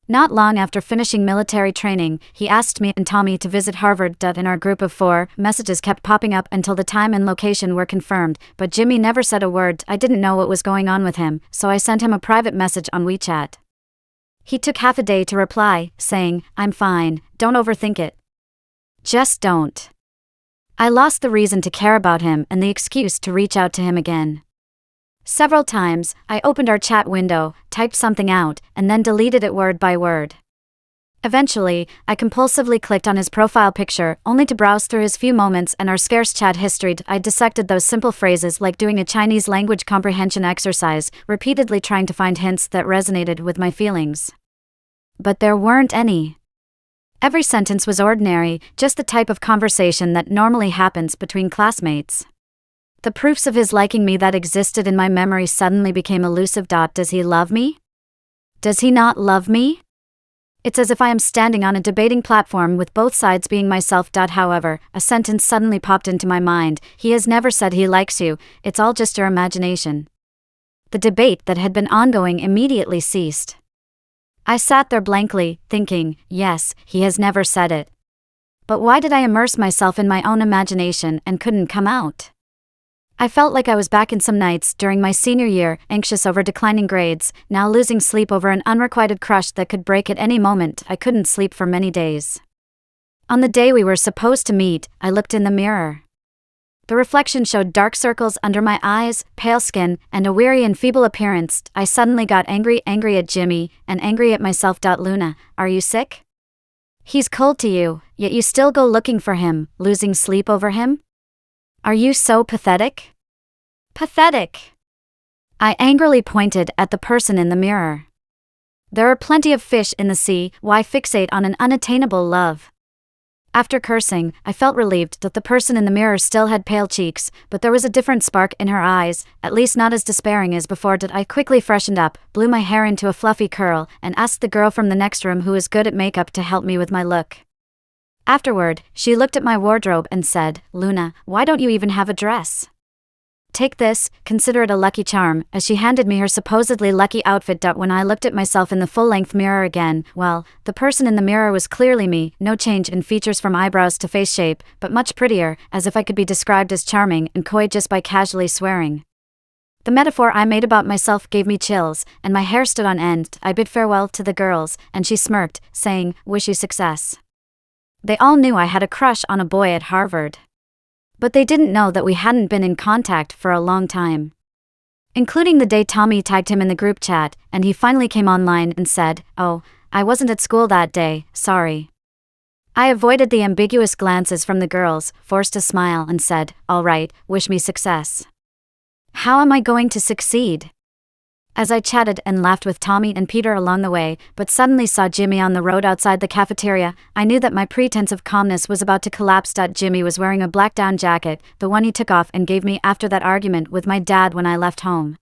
Not long after finishing military training, he asked me and Tommy to visit Harvard. In our group of 4, messages kept popping up until the time and location were confirmed, but Jimmy never said a word. I didn't know what was going on with him, so I sent him a private message on WeChat. He took half a day to reply, saying, "I'm fine, don't overthink it. Just don't." I lost the reason to care about him and the excuse to reach out to him again. Several times, I opened our chat window, typed something out, and then deleted it word by word. Eventually, I compulsively clicked on his profile picture, only to browse through his few moments and our scarce chat history. I dissected those simple phrases like doing a Chinese language comprehension exercise, repeatedly trying to find hints that resonated with my feelings. But there weren't any. Every sentence was ordinary, just the type of conversation that normally happens between classmates. The proofs of his liking me that existed in my memory suddenly became elusive. Does he love me? Does he not love me? It's as if I am standing on a debating platform with both sides being myself. However, a sentence suddenly popped into my mind: "He has never said he likes you, it's all just your imagination." The debate that had been ongoing immediately ceased. I sat there blankly, thinking, yes, he has never said it. But why did I immerse myself in my own imagination and couldn't come out? I felt like I was back in some nights during my senior year, anxious over declining grades, now losing sleep over an unrequited crush that could break at any moment. I couldn't sleep for many days. On the day we were supposed to meet, I looked in the mirror. The reflection showed dark circles under my eyes, pale skin, and a weary and feeble appearance. I suddenly got angry at Jimmy, and angry at myself. Luna, are you sick? He's cold to you, yet you still go looking for him, losing sleep over him? Are you so pathetic? Pathetic. I angrily pointed at the person in the mirror. There are plenty of fish in the sea, why fixate on an unattainable love? After cursing, I felt relieved that the person in the mirror still had pale cheeks, but there was a different spark in her eyes, at least not as despairing as before. I quickly freshened up, blew my hair into a fluffy curl, and asked the girl from the next room who was good at makeup to help me with my look. Afterward, she looked at my wardrobe and said, "Luna, why don't you even have a dress? Take this, consider it a lucky charm," as she handed me her supposedly lucky outfit. When I looked at myself in the full-length mirror again, well, the person in the mirror was clearly me, no change in features from eyebrows to face shape, but much prettier, as if I could be described as charming and coy just by casually swearing. The metaphor I made about myself gave me chills, and my hair stood on end. I bid farewell to the girls, and she smirked, saying, "Wish you success." They all knew I had a crush on a boy at Harvard. But they didn't know that we hadn't been in contact for a long time. Including the day Tommy tagged him in the group chat, and he finally came online and said, "Oh, I wasn't at school that day, sorry." I avoided the ambiguous glances from the girls, forced a smile and said, "All right, wish me success." How am I going to succeed? As I chatted and laughed with Tommy and Peter along the way, but suddenly saw Jimmy on the road outside the cafeteria, I knew that my pretense of calmness was about to collapse. Jimmy was wearing a black down jacket, the one he took off and gave me after that argument with my dad when I left home.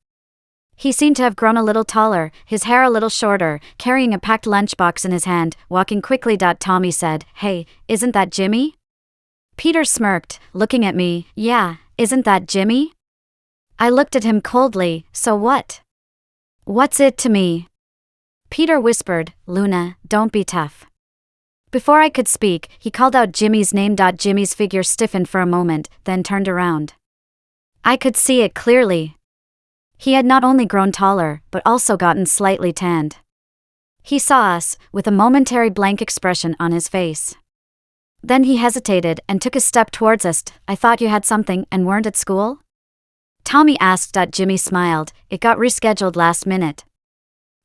He seemed to have grown a little taller, his hair a little shorter, carrying a packed lunchbox in his hand, walking quickly. Tommy said, "Hey, isn't that Jimmy?" Peter smirked, looking at me. "Yeah, isn't that Jimmy?" I looked at him coldly. "So what? What's it to me?" Peter whispered, "Luna, don't be tough." Before I could speak, he called out Jimmy's name. Jimmy's figure stiffened for a moment, then turned around. I could see it clearly. He had not only grown taller, but also gotten slightly tanned. He saw us, with a momentary blank expression on his face. Then he hesitated and took a step towards us. "I thought you had something and weren't at school?" Tommy asked. Jimmy smiled. "It got rescheduled last minute."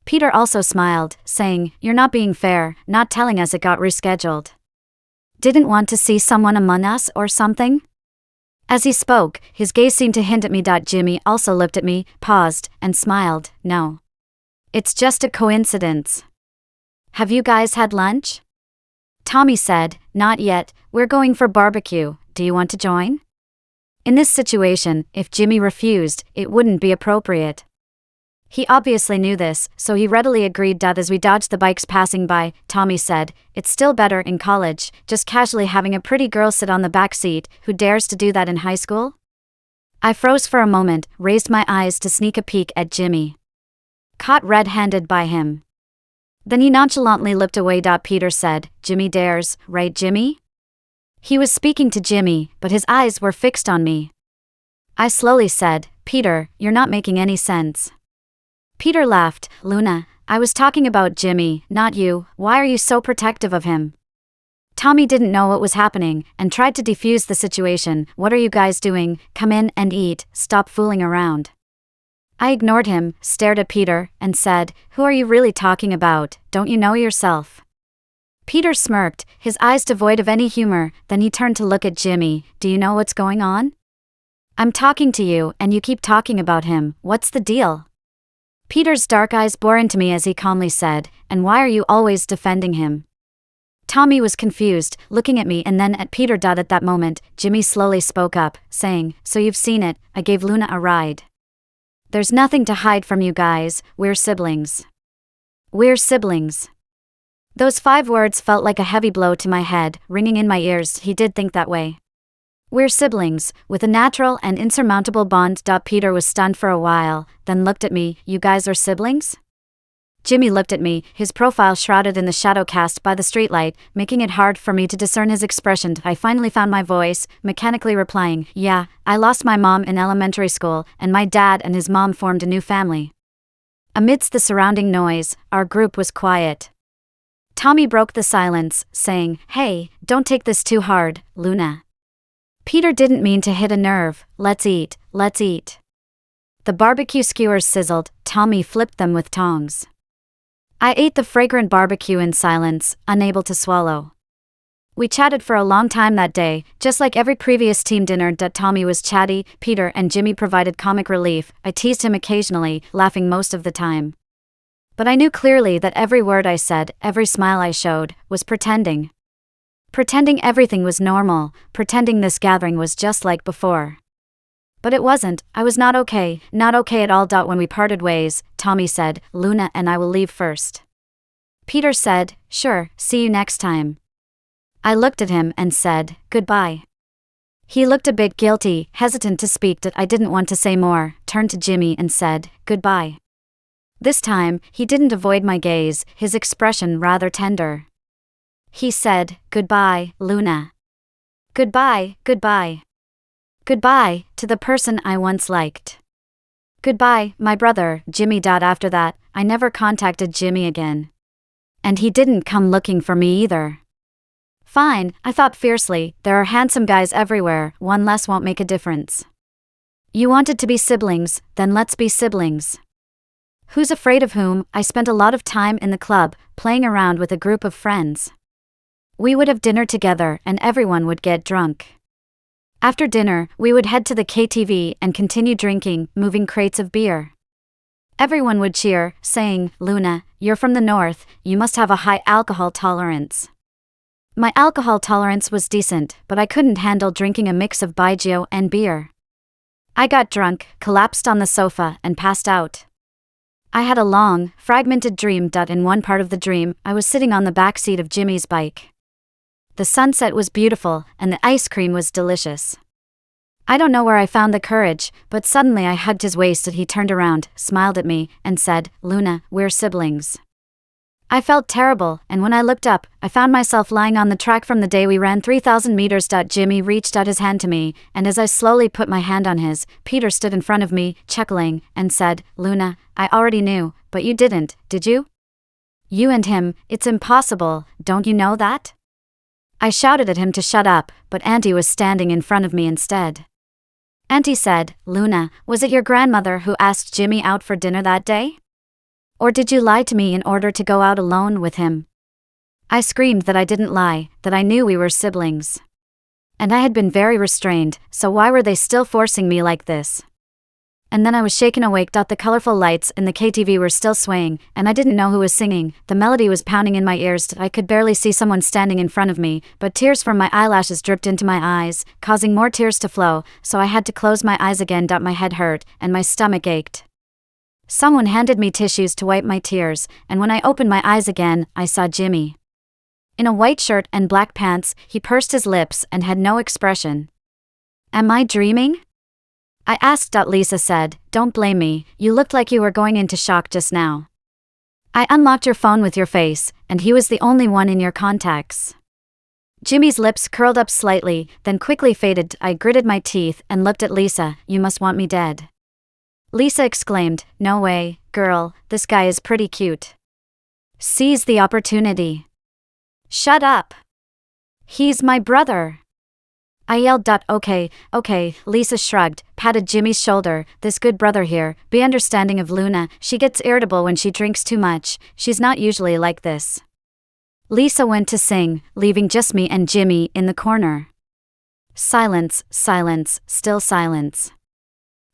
Peter also smiled, saying, "You're not being fair, not telling us it got rescheduled. Didn't want to see someone among us or something?" As he spoke, his gaze seemed to hint at me. Jimmy also looked at me, paused, and smiled. "No. It's just a coincidence." "Have you guys had lunch?" Tommy said, "Not yet, we're going for barbecue, do you want to join?" In this situation, if Jimmy refused, it wouldn't be appropriate. He obviously knew this, so he readily agreed. As we dodged the bikes passing by, Tommy said, "It's still better in college, just casually having a pretty girl sit on the back seat. Who dares to do that in high school?" I froze for a moment, raised my eyes to sneak a peek at Jimmy. Caught red-handed by him. Then he nonchalantly looked away. Peter said, "Jimmy dares, right Jimmy?" He was speaking to Jimmy, but his eyes were fixed on me. I slowly said, "Peter, you're not making any sense." Peter laughed. "Luna, I was talking about Jimmy, not you. Why are you so protective of him?" Tommy didn't know what was happening, and tried to defuse the situation. "What are you guys doing? Come in and eat, stop fooling around." I ignored him, stared at Peter, and said, "Who are you really talking about? Don't you know yourself?" Peter smirked, his eyes devoid of any humor, then he turned to look at Jimmy. "Do you know what's going on? I'm talking to you, and you keep talking about him. What's the deal?" Peter's dark eyes bore into me as he calmly said, "And why are you always defending him?" Tommy was confused, looking at me and then at Peter. At that moment, Jimmy slowly spoke up, saying, "So you've seen it, I gave Luna a ride. There's nothing to hide from you guys, we're siblings. We're siblings." Those 5 words felt like a heavy blow to my head, ringing in my ears. He did think that way. "We're siblings, with a natural and insurmountable bond." Peter was stunned for a while, then looked at me. "You guys are siblings?" Jimmy looked at me, his profile shrouded in the shadow cast by the streetlight, making it hard for me to discern his expression. I finally found my voice, mechanically replying, "Yeah, I lost my mom in elementary school, and my dad and his mom formed a new family." Amidst the surrounding noise, our group was quiet. Tommy broke the silence, saying, "Hey, don't take this too hard, Luna. Peter didn't mean to hit a nerve. Let's eat, let's eat." The barbecue skewers sizzled. Tommy flipped them with tongs. I ate the fragrant barbecue in silence, unable to swallow. We chatted for a long time that day, just like every previous team dinner. Tommy was chatty, Peter and Jimmy provided comic relief. I teased him occasionally, laughing most of the time. But I knew clearly that every word I said, every smile I showed, was pretending. Pretending everything was normal, pretending this gathering was just like before. But it wasn't. I was not okay at all. When we parted ways, Tommy said, "Luna and I will leave first." Peter said, "Sure, see you next time." I looked at him and said, "Goodbye." He looked a bit guilty, hesitant to speak. I didn't want to say more, turned to Jimmy and said, "Goodbye." This time, he didn't avoid my gaze, his expression rather tender. He said, "Goodbye, Luna. Goodbye, goodbye. Goodbye, to the person I once liked. Goodbye, my brother, Jimmy." After that, I never contacted Jimmy again. And he didn't come looking for me either. Fine, I thought fiercely, there are handsome guys everywhere, one less won't make a difference. You wanted to be siblings, then let's be siblings. Who's afraid of whom? I spent a lot of time in the club, playing around with a group of friends. We would have dinner together and everyone would get drunk. After dinner, we would head to the KTV and continue drinking, moving crates of beer. Everyone would cheer, saying, "Luna, you're from the north, you must have a high alcohol tolerance." My alcohol tolerance was decent, but I couldn't handle drinking a mix of baijiu and beer. I got drunk, collapsed on the sofa, and passed out. I had a long, fragmented dream. In one part of the dream, I was sitting on the back seat of Jimmy's bike. The sunset was beautiful, and the ice cream was delicious. I don't know where I found the courage, but suddenly I hugged his waist and he turned around, smiled at me, and said, "Luna, we're siblings." I felt terrible, and when I looked up, I found myself lying on the track from the day we ran 3,000 meters. Jimmy reached out his hand to me, and as I slowly put my hand on his, Peter stood in front of me, chuckling, and said, "Luna, I already knew, but you didn't, did you? You and him, it's impossible, don't you know that?" I shouted at him to shut up, but Auntie was standing in front of me instead. Auntie said, "Luna, was it your grandmother who asked Jimmy out for dinner that day? Or did you lie to me in order to go out alone with him?" I screamed that I didn't lie, that I knew we were siblings. And I had been very restrained, so why were they still forcing me like this? And then I was shaken awake. The colorful lights in the KTV were still swaying, and I didn't know who was singing. The melody was pounding in my ears. I could barely see someone standing in front of me, but tears from my eyelashes dripped into my eyes, causing more tears to flow, so I had to close my eyes again. My head hurt, and my stomach ached. Someone handed me tissues to wipe my tears, and when I opened my eyes again, I saw Jimmy. In a white shirt and black pants, he pursed his lips and had no expression. "Am I dreaming?" I asked. Lisa said, "Don't blame me, you looked like you were going into shock just now. I unlocked your phone with your face, and he was the only one in your contacts." Jimmy's lips curled up slightly, then quickly faded. I gritted my teeth and looked at Lisa. "You must want me dead." Lisa exclaimed, "No way, girl, this guy is pretty cute. Seize the opportunity." "Shut up. He's my brother." I yelled. Okay, Lisa shrugged, patted Jimmy's shoulder. "This good brother here, be understanding of Luna, she gets irritable when she drinks too much, she's not usually like this." Lisa went to sing, leaving just me and Jimmy in the corner. Silence, still silence.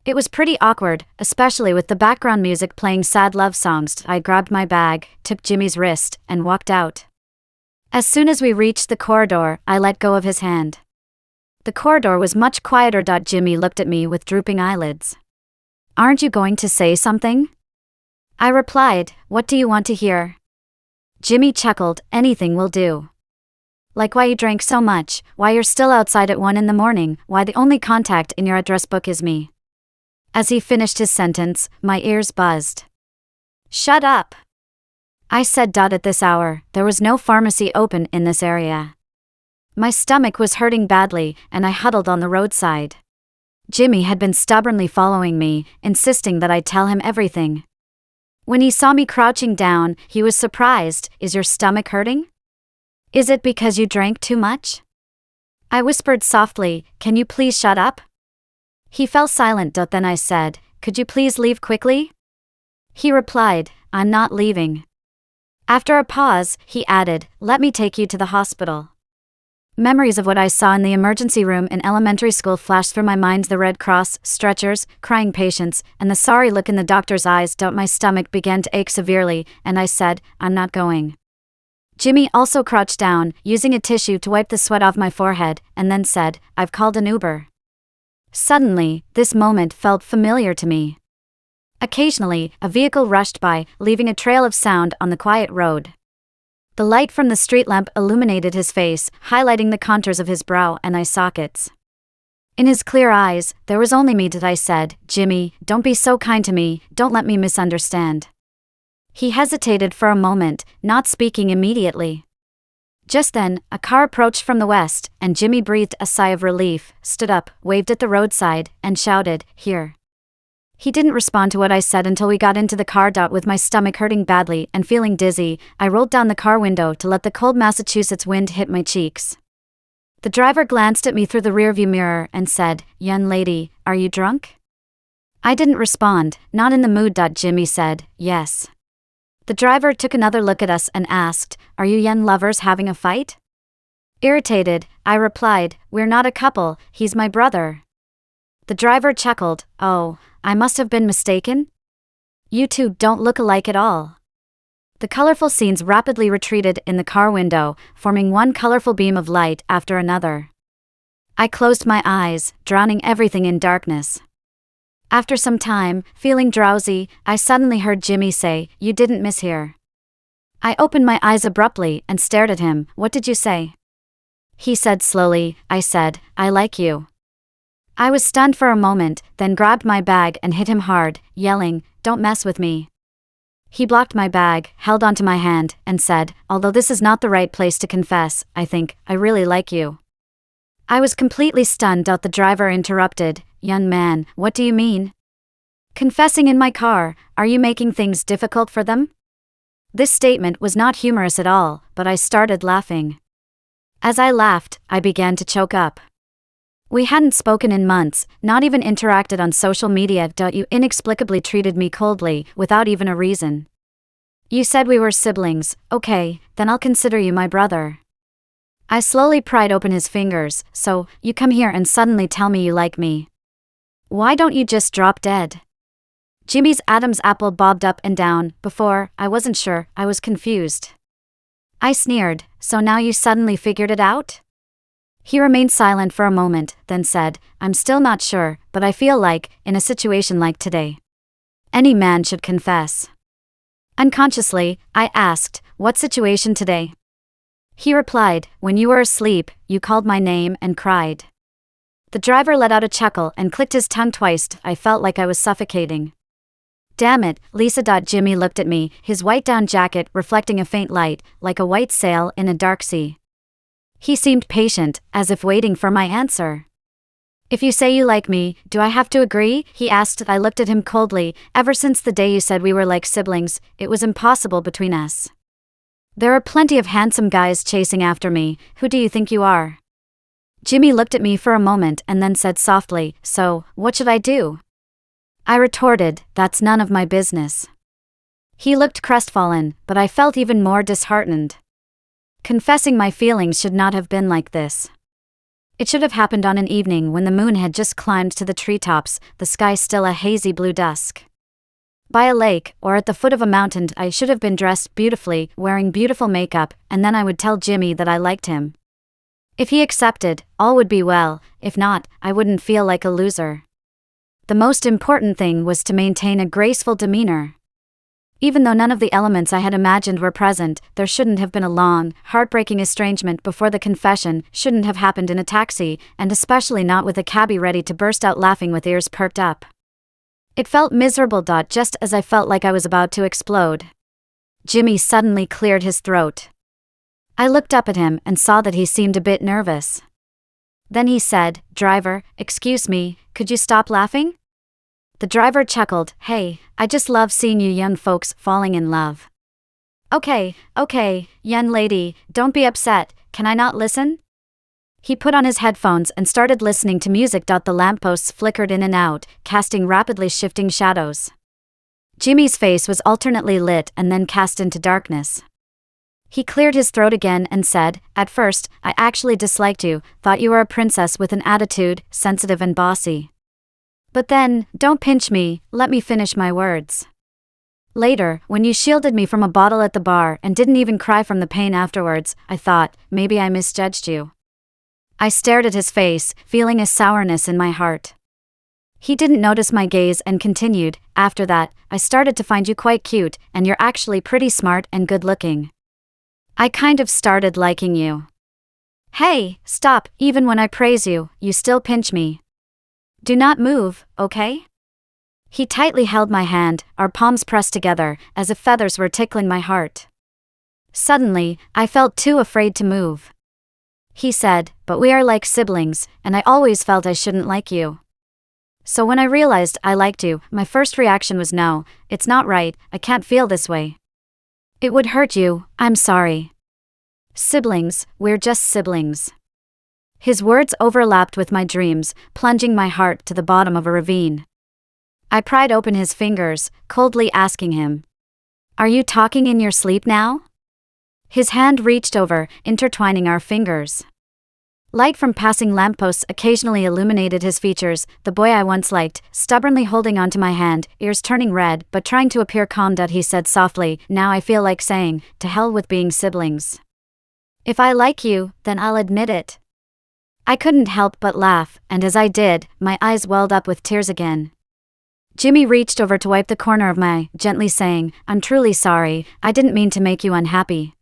It was pretty awkward, especially with the background music playing sad love songs. I grabbed my bag, took Jimmy's wrist, and walked out. As soon as we reached the corridor, I let go of his hand. The corridor was much quieter. Jimmy looked at me with drooping eyelids. "Aren't you going to say something?" I replied, "What do you want to hear?" Jimmy chuckled, "Anything will do. Like why you drank so much, why you're still outside at 1 a.m, why the only contact in your address book is me." As he finished his sentence, my ears buzzed. "Shut up," I said. At this hour, there was no pharmacy open in this area. My stomach was hurting badly, and I huddled on the roadside. Jimmy had been stubbornly following me, insisting that I tell him everything. When he saw me crouching down, he was surprised. "Is your stomach hurting? Is it because you drank too much?" I whispered softly, "Can you please shut up?" He fell silent. Then I said, "Could you please leave quickly?" He replied, "I'm not leaving." After a pause, he added, "Let me take you to the hospital." Memories of what I saw in the emergency room in elementary school flashed through my mind. The Red Cross, stretchers, crying patients, and the sorry look in the doctor's eyes. My stomach began to ache severely, and I said, "I'm not going." Jimmy also crouched down, using a tissue to wipe the sweat off my forehead, and then said, "I've called an Uber." Suddenly, this moment felt familiar to me. Occasionally, a vehicle rushed by, leaving a trail of sound on the quiet road. The light from the street lamp illuminated his face, highlighting the contours of his brow and eye sockets. In his clear eyes, there was only me. I said, "Jimmy, don't be so kind to me, don't let me misunderstand." He hesitated for a moment, not speaking immediately. Just then, a car approached from the west, and Jimmy breathed a sigh of relief, stood up, waved at the roadside, and shouted, "Here." He didn't respond to what I said until we got into the car. With my stomach hurting badly and feeling dizzy, I rolled down the car window to let the cold Massachusetts wind hit my cheeks. The driver glanced at me through the rearview mirror and said, "Young lady, are you drunk?" I didn't respond, not in the mood. Jimmy said, yes. The driver took another look at us and asked, are you young lovers having a fight? Irritated, I replied, we're not a couple, he's my brother. The driver chuckled, oh, I must have been mistaken? You two don't look alike at all. The colorful scenes rapidly retreated in the car window, forming one colorful beam of light after another. I closed my eyes, drowning everything in darkness. After some time, feeling drowsy, I suddenly heard Jimmy say, you didn't mishear. I opened my eyes abruptly and stared at him. What did you say? He said slowly, I said, I like you. I was stunned for a moment, then grabbed my bag and hit him hard, yelling, don't mess with me. He blocked my bag, held onto my hand, and said, although this is not the right place to confess, I think I really like you. I was completely stunned. The driver interrupted, young man, what do you mean? Confessing in my car, are you making things difficult for them? This statement was not humorous at all, but I started laughing. As I laughed, I began to choke up. We hadn't spoken in months, not even interacted on social media. You inexplicably treated me coldly, without even a reason. You said we were siblings, okay, then I'll consider you my brother. I slowly pried open his fingers, so, you come here and suddenly tell me you like me. Why don't you just drop dead? Jimmy's Adam's apple bobbed up and down. Before, I wasn't sure, I was confused. I sneered, so now you suddenly figured it out? He remained silent for a moment, then said, I'm still not sure, but I feel like, in a situation like today, any man should confess. Unconsciously, I asked, what situation today? He replied, when you were asleep, you called my name and cried. The driver let out a chuckle and clicked his tongue twice. I felt like I was suffocating. Damn it, Lisa. Jimmy looked at me, his white down jacket reflecting a faint light, like a white sail in a dark sea. He seemed patient, as if waiting for my answer. If you say you like me, do I have to agree? He asked. I looked at him coldly. Ever since the day you said we were like siblings, it was impossible between us. There are plenty of handsome guys chasing after me. Who do you think you are? Jimmy looked at me for a moment and then said softly, so, what should I do? I retorted, that's none of my business. He looked crestfallen, but I felt even more disheartened. Confessing my feelings should not have been like this. It should have happened on an evening when the moon had just climbed to the treetops, the sky still a hazy blue dusk. By a lake, or at the foot of a mountain. I should have been dressed beautifully, wearing beautiful makeup, and then I would tell Jimmy that I liked him. If he accepted, all would be well, if not, I wouldn't feel like a loser. The most important thing was to maintain a graceful demeanor. Even though none of the elements I had imagined were present, there shouldn't have been a long, heartbreaking estrangement before the confession, shouldn't have happened in a taxi, and especially not with a cabbie ready to burst out laughing with ears perked up. It felt miserable. Just as I felt like I was about to explode. Jimmy suddenly cleared his throat. I looked up at him and saw that he seemed a bit nervous. Then he said, driver, excuse me, could you stop laughing? The driver chuckled, hey, I just love seeing you young folks falling in love. Okay, young lady, don't be upset, can I not listen? He put on his headphones and started listening to music. The lampposts flickered in and out, casting rapidly shifting shadows. Jimmy's face was alternately lit and then cast into darkness. He cleared his throat again and said, at first, I actually disliked you, thought you were a princess with an attitude, sensitive and bossy. But then, don't pinch me, let me finish my words. Later, when you shielded me from a bottle at the bar and didn't even cry from the pain afterwards, I thought, maybe I misjudged you. I stared at his face, feeling a sourness in my heart. He didn't notice my gaze and continued, after that, I started to find you quite cute, and you're actually pretty smart and good-looking. I kind of started liking you. Hey, stop, even when I praise you, you still pinch me. Do not move, okay? He tightly held my hand, our palms pressed together, as if feathers were tickling my heart. Suddenly, I felt too afraid to move. He said, but we are like siblings, and I always felt I shouldn't like you. So when I realized I liked you, my first reaction was no, it's not right, I can't feel this way. It would hurt you, I'm sorry. Siblings, we're just siblings. His words overlapped with my dreams, plunging my heart to the bottom of a ravine. I pried open his fingers, coldly asking him, "Are you talking in your sleep now?" His hand reached over, intertwining our fingers. Light from passing lampposts occasionally illuminated his features, the boy I once liked, stubbornly holding onto my hand, ears turning red but trying to appear calm. He said softly, "Now I feel like saying, to hell with being siblings. If I like you, then I'll admit it." I couldn't help but laugh, and as I did, my eyes welled up with tears again. Jimmy reached over to wipe the corner of my eye, gently saying, "I'm truly sorry, I didn't mean to make you unhappy.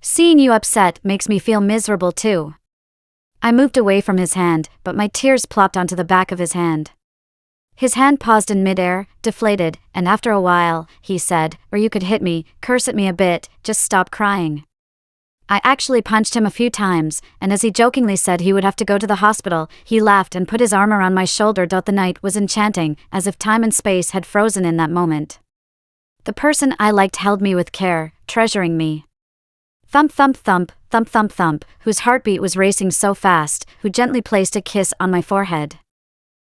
Seeing you upset makes me feel miserable too." I moved away from his hand, but my tears plopped onto the back of his hand. His hand paused in midair, deflated, and after a while, he said, "Or you could hit me, curse at me a bit, just stop crying." I actually punched him a few times, and as he jokingly said he would have to go to the hospital, he laughed and put his arm around my shoulder. The night was enchanting, as if time and space had frozen in that moment. The person I liked held me with care, treasuring me. Thump thump thump, thump thump thump, whose heartbeat was racing so fast, who gently placed a kiss on my forehead.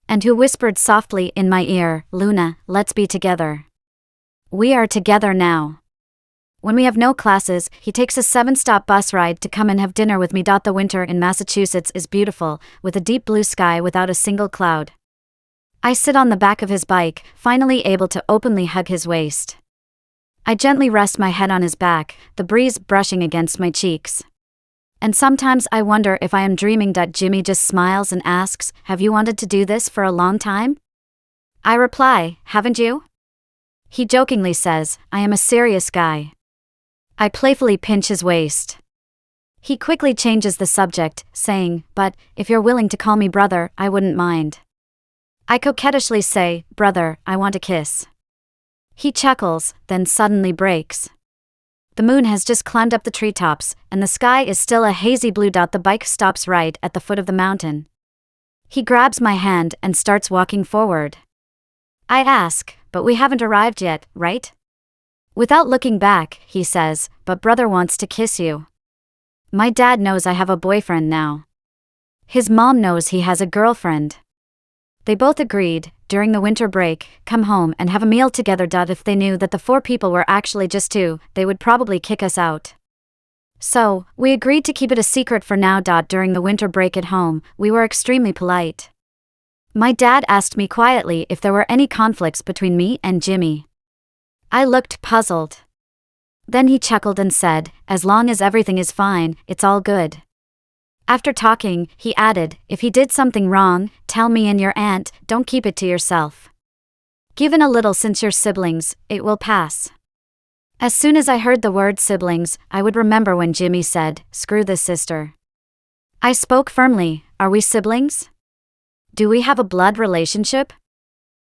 And who whispered softly in my ear, "Luna, let's be together. We are together now." When we have no classes, he takes a 7-stop bus ride to come and have dinner with me. The winter in Massachusetts is beautiful, with a deep blue sky without a single cloud. I sit on the back of his bike, finally able to openly hug his waist. I gently rest my head on his back, the breeze brushing against my cheeks. And sometimes I wonder if I am dreaming. Jimmy just smiles and asks, "Have you wanted to do this for a long time?" I reply, "Haven't you?" He jokingly says, "I am a serious guy." I playfully pinch his waist. He quickly changes the subject, saying, "But, if you're willing to call me brother, I wouldn't mind." I coquettishly say, "Brother, I want a kiss." He chuckles, then suddenly breaks. The moon has just climbed up the treetops, and the sky is still a hazy blue. The bike stops right at the foot of the mountain. He grabs my hand and starts walking forward. I ask, "But we haven't arrived yet, right?" Without looking back, he says, "But brother wants to kiss you. My dad knows I have a boyfriend now. His mom knows he has a girlfriend. They both agreed, during the winter break, come home and have a meal together. If they knew that the 4 people were actually just 2, they would probably kick us out. So, we agreed to keep it a secret for now. During the winter break at home, we were extremely polite. My dad asked me quietly if there were any conflicts between me and Jimmy. I looked puzzled. Then he chuckled and said, "As long as everything is fine, it's all good." After talking, he added, "If he did something wrong, tell me and your aunt, don't keep it to yourself. Given a little since you're siblings, it will pass." As soon as I heard the word siblings, I would remember when Jimmy said, "Screw this sister." I spoke firmly, "Are we siblings? Do we have a blood relationship?"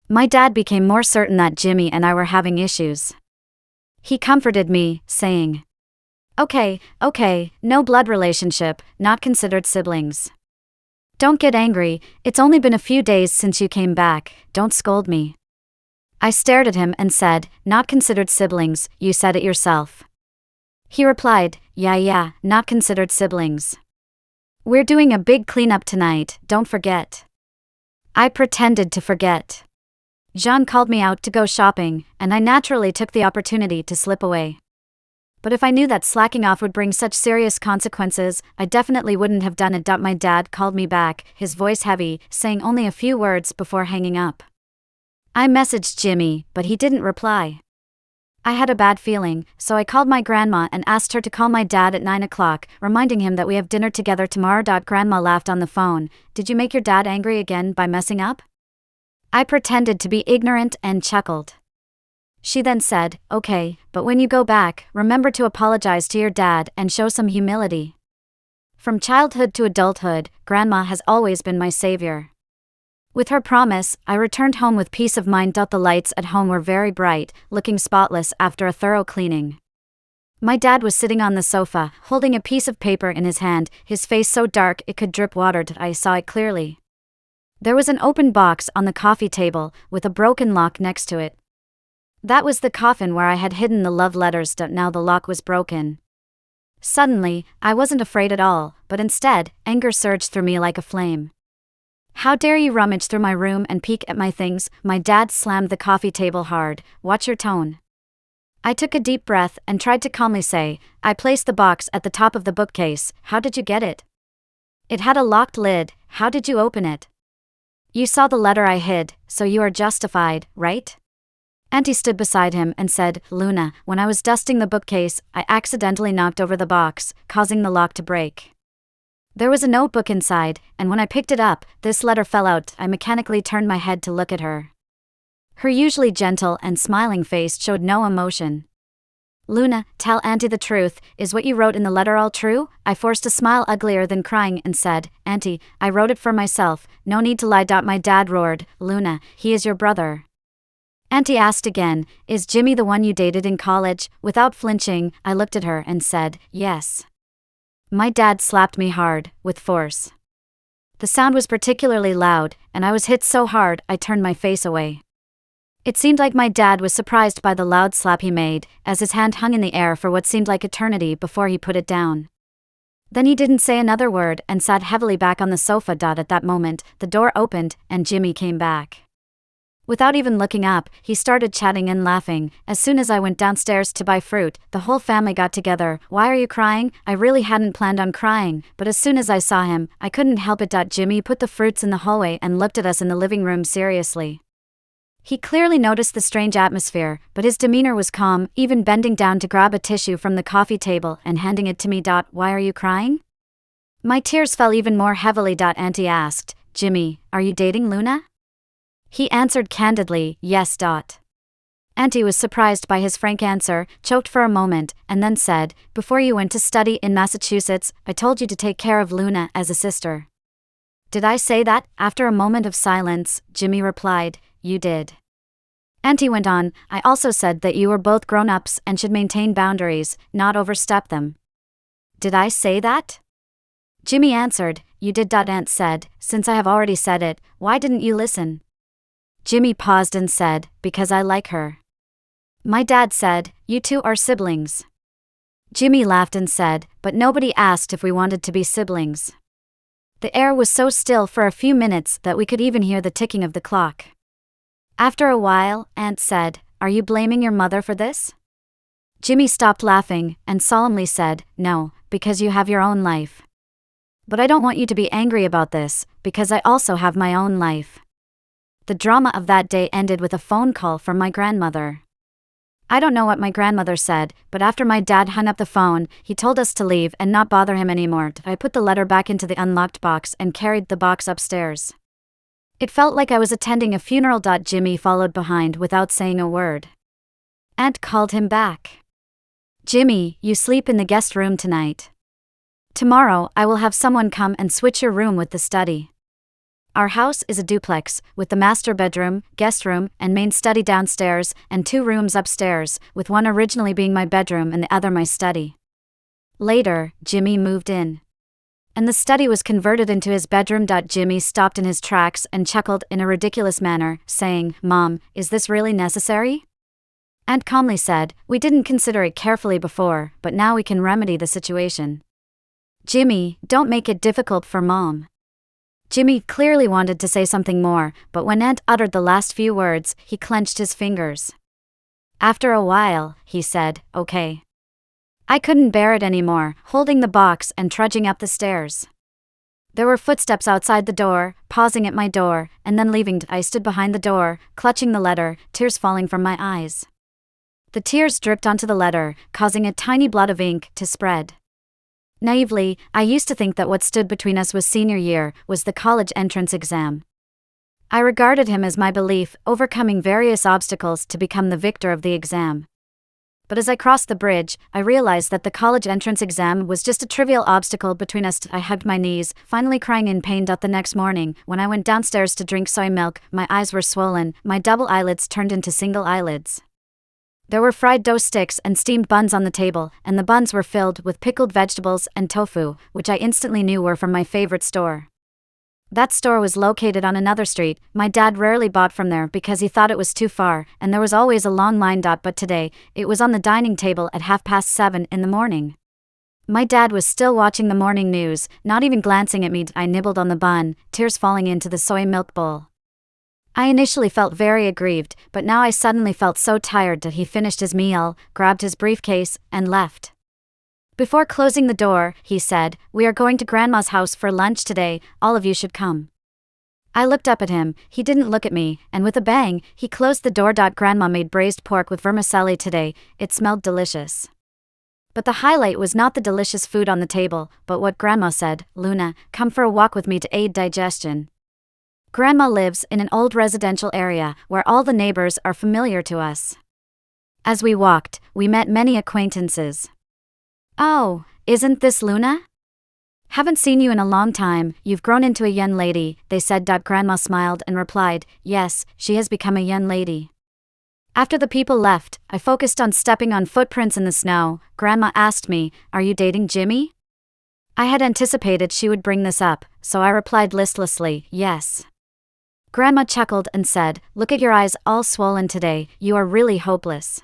My dad became more certain that Jimmy and I were having issues. He comforted me, saying, Okay, no blood relationship, not considered siblings. Don't get angry, it's only been a few days since you came back, don't scold me." I stared at him and said, "Not considered siblings, you said it yourself." He replied, Yeah, not considered siblings. "We're doing a big cleanup tonight, don't forget." I pretended to forget. Jean called me out to go shopping, and I naturally took the opportunity to slip away. But if I knew that slacking off would bring such serious consequences, I definitely wouldn't have done it. My dad called me back, his voice heavy, saying only a few words before hanging up. I messaged Jimmy, but he didn't reply. I had a bad feeling, so I called my grandma and asked her to call my dad at 9 o'clock, reminding him that we have dinner together tomorrow. Grandma laughed on the phone. "Did you make your dad angry again by messing up?" I pretended to be ignorant and chuckled. She then said, "Okay, but when you go back, remember to apologize to your dad and show some humility." From childhood to adulthood, Grandma has always been my savior. With her promise, I returned home with peace of mind. The lights at home were very bright, looking spotless after a thorough cleaning. My dad was sitting on the sofa, holding a piece of paper in his hand, his face so dark it could drip water. I saw it clearly. There was an open box on the coffee table, with a broken lock next to it. That was the coffin where I had hidden the love letters. Now the lock was broken. Suddenly, I wasn't afraid at all, but instead, anger surged through me like a flame. How dare you rummage through my room and peek at my things? My dad slammed the coffee table hard. Watch your tone. I took a deep breath and tried to calmly say, I placed the box at the top of the bookcase. How did you get it? It had a locked lid. How did you open it? You saw the letter I hid, so you are justified, right? Auntie stood beside him and said, Luna, when I was dusting the bookcase, I accidentally knocked over the box, causing the lock to break. There was a notebook inside, and when I picked it up, this letter fell out. I mechanically turned my head to look at her. Her usually gentle and smiling face showed no emotion. Luna, tell Auntie the truth. Is what you wrote in the letter all true? I forced a smile uglier than crying and said, Auntie, I wrote it for myself. No need to lie. My dad roared, Luna, he is your brother. Auntie asked again, is Jimmy the one you dated in college? Without flinching, I looked at her and said, yes. My dad slapped me hard, with force. The sound was particularly loud, and I was hit so hard I turned my face away. It seemed like my dad was surprised by the loud slap he made, as his hand hung in the air for what seemed like eternity before he put it down. Then he didn't say another word and sat heavily back on the sofa. At that moment, the door opened and Jimmy came back. Without even looking up, he started chatting and laughing. As soon as I went downstairs to buy fruit, the whole family got together. Why are you crying? I really hadn't planned on crying, but as soon as I saw him, I couldn't help it. Jimmy put the fruits in the hallway and looked at us in the living room seriously. He clearly noticed the strange atmosphere, but his demeanor was calm, even bending down to grab a tissue from the coffee table and handing it to me. Why are you crying? My tears fell even more heavily. Auntie asked, Jimmy, are you dating Luna? He answered candidly, yes. Auntie was surprised by his frank answer, choked for a moment, and then said, before you went to study in Massachusetts, I told you to take care of Luna as a sister. Did I say that? After a moment of silence, Jimmy replied, you did. Auntie went on, I also said that you were both grown-ups and should maintain boundaries, not overstep them. Did I say that? Jimmy answered, you did. Aunt said, since I have already said it, why didn't you listen? Jimmy paused and said, because I like her. My dad said, you two are siblings. Jimmy laughed and said, but nobody asked if we wanted to be siblings. The air was so still for a few minutes that we could even hear the ticking of the clock. After a while, Aunt said, are you blaming your mother for this? Jimmy stopped laughing and solemnly said, no, because you have your own life. But I don't want you to be angry about this, because I also have my own life. The drama of that day ended with a phone call from my grandmother. I don't know what my grandmother said, but after my dad hung up the phone, he told us to leave and not bother him anymore. I put the letter back into the unlocked box and carried the box upstairs. It felt like I was attending a funeral. Jimmy followed behind without saying a word. Aunt called him back. Jimmy, you sleep in the guest room tonight. Tomorrow, I will have someone come and switch your room with the study. Our house is a duplex, with the master bedroom, guest room, and main study downstairs, and 2 rooms upstairs, with one originally being my bedroom and the other my study. Later, Jimmy moved in. And the study was converted into his bedroom. Jimmy stopped in his tracks and chuckled in a ridiculous manner, saying, Mom, is this really necessary? Aunt calmly said, we didn't consider it carefully before, but now we can remedy the situation. Jimmy, don't make it difficult for Mom. Jimmy clearly wanted to say something more, but when Aunt uttered the last few words, he clenched his fingers. After a while, he said, okay. I couldn't bear it anymore, holding the box and trudging up the stairs. There were footsteps outside the door, pausing at my door, and then leaving. I stood behind the door, clutching the letter, tears falling from my eyes. The tears dripped onto the letter, causing a tiny blot of ink to spread. Naively, I used to think that what stood between us was senior year, was the college entrance exam. I regarded him as my belief, overcoming various obstacles to become the victor of the exam. But as I crossed the bridge, I realized that the college entrance exam was just a trivial obstacle between us. I hugged my knees, finally crying in pain. The next morning, when I went downstairs to drink soy milk, my eyes were swollen, my double eyelids turned into single eyelids. There were fried dough sticks and steamed buns on the table, and the buns were filled with pickled vegetables and tofu, which I instantly knew were from my favorite store. That store was located on another street. My dad rarely bought from there because he thought it was too far, and there was always a long line. But today, it was on the dining table at 7:30 in the morning. My dad was still watching the morning news, not even glancing at me. I nibbled on the bun, tears falling into the soy milk bowl. I initially felt very aggrieved, but now I suddenly felt so tired that he finished his meal, grabbed his briefcase, and left. Before closing the door, he said, "We are going to Grandma's house for lunch today, all of you should come." I looked up at him, he didn't look at me, and with a bang, he closed the door. Grandma made braised pork with vermicelli today, it smelled delicious. But the highlight was not the delicious food on the table, but what Grandma said, "Luna, come for a walk with me to aid digestion." Grandma lives in an old residential area where all the neighbors are familiar to us. As we walked, we met many acquaintances. "Oh, isn't this Luna? Haven't seen you in a long time, you've grown into a young lady," they said. Grandma smiled and replied, "Yes, she has become a young lady." After the people left, I focused on stepping on footprints in the snow. Grandma asked me, "Are you dating Jimmy?" I had anticipated she would bring this up, so I replied listlessly, "Yes." Grandma chuckled and said, "Look at your eyes all swollen today, you are really hopeless."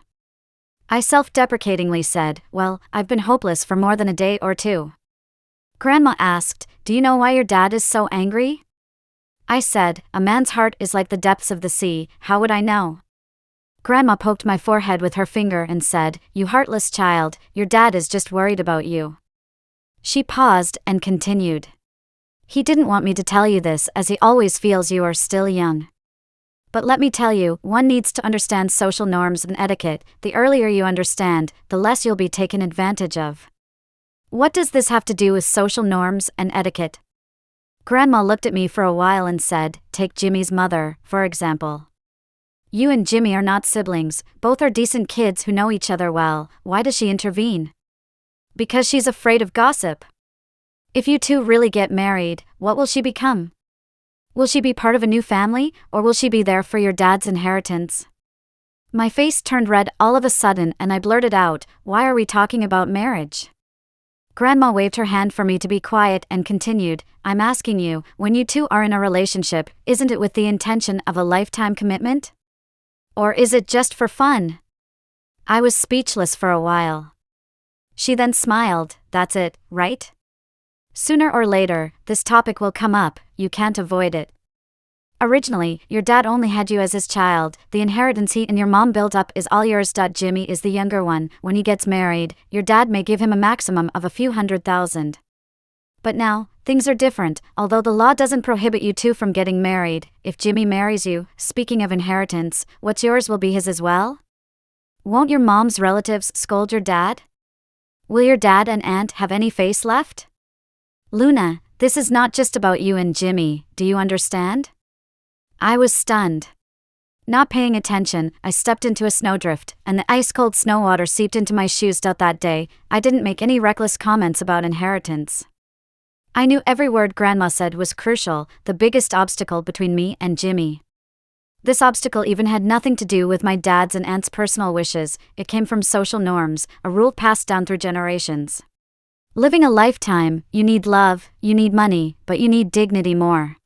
I self-deprecatingly said, "Well, I've been hopeless for more than a day or two." Grandma asked, "Do you know why your dad is so angry?" I said, "A man's heart is like the depths of the sea, how would I know?" Grandma poked my forehead with her finger and said, "You heartless child, your dad is just worried about you." She paused and continued, "He didn't want me to tell you this as he always feels you are still young. But let me tell you, one needs to understand social norms and etiquette. The earlier you understand, the less you'll be taken advantage of." What does this have to do with social norms and etiquette? Grandma looked at me for a while and said, "Take Jimmy's mother, for example. You and Jimmy are not siblings, both are decent kids who know each other well. Why does she intervene? Because she's afraid of gossip. If you two really get married, what will she become? Will she be part of a new family, or will she be there for your dad's inheritance?" My face turned red all of a sudden and I blurted out, "Why are we talking about marriage?" Grandma waved her hand for me to be quiet and continued, "I'm asking you, when you two are in a relationship, isn't it with the intention of a lifetime commitment? Or is it just for fun?" I was speechless for a while. She then smiled, "That's it, right? Sooner or later, this topic will come up, you can't avoid it. Originally, your dad only had you as his child, the inheritance he and your mom built up is all yours. Jimmy is the younger one, when he gets married, your dad may give him a maximum of a few $100,000. But now, things are different, although the law doesn't prohibit you two from getting married. If Jimmy marries you, speaking of inheritance, what's yours will be his as well? Won't your mom's relatives scold your dad? Will your dad and aunt have any face left? Luna, this is not just about you and Jimmy, do you understand?" I was stunned. Not paying attention, I stepped into a snowdrift, and the ice-cold snow water seeped into my shoes. That day, I didn't make any reckless comments about inheritance. I knew every word Grandma said was crucial, the biggest obstacle between me and Jimmy. This obstacle even had nothing to do with my dad's and aunt's personal wishes, it came from social norms, a rule passed down through generations. Living a lifetime, you need love, you need money, but you need dignity more.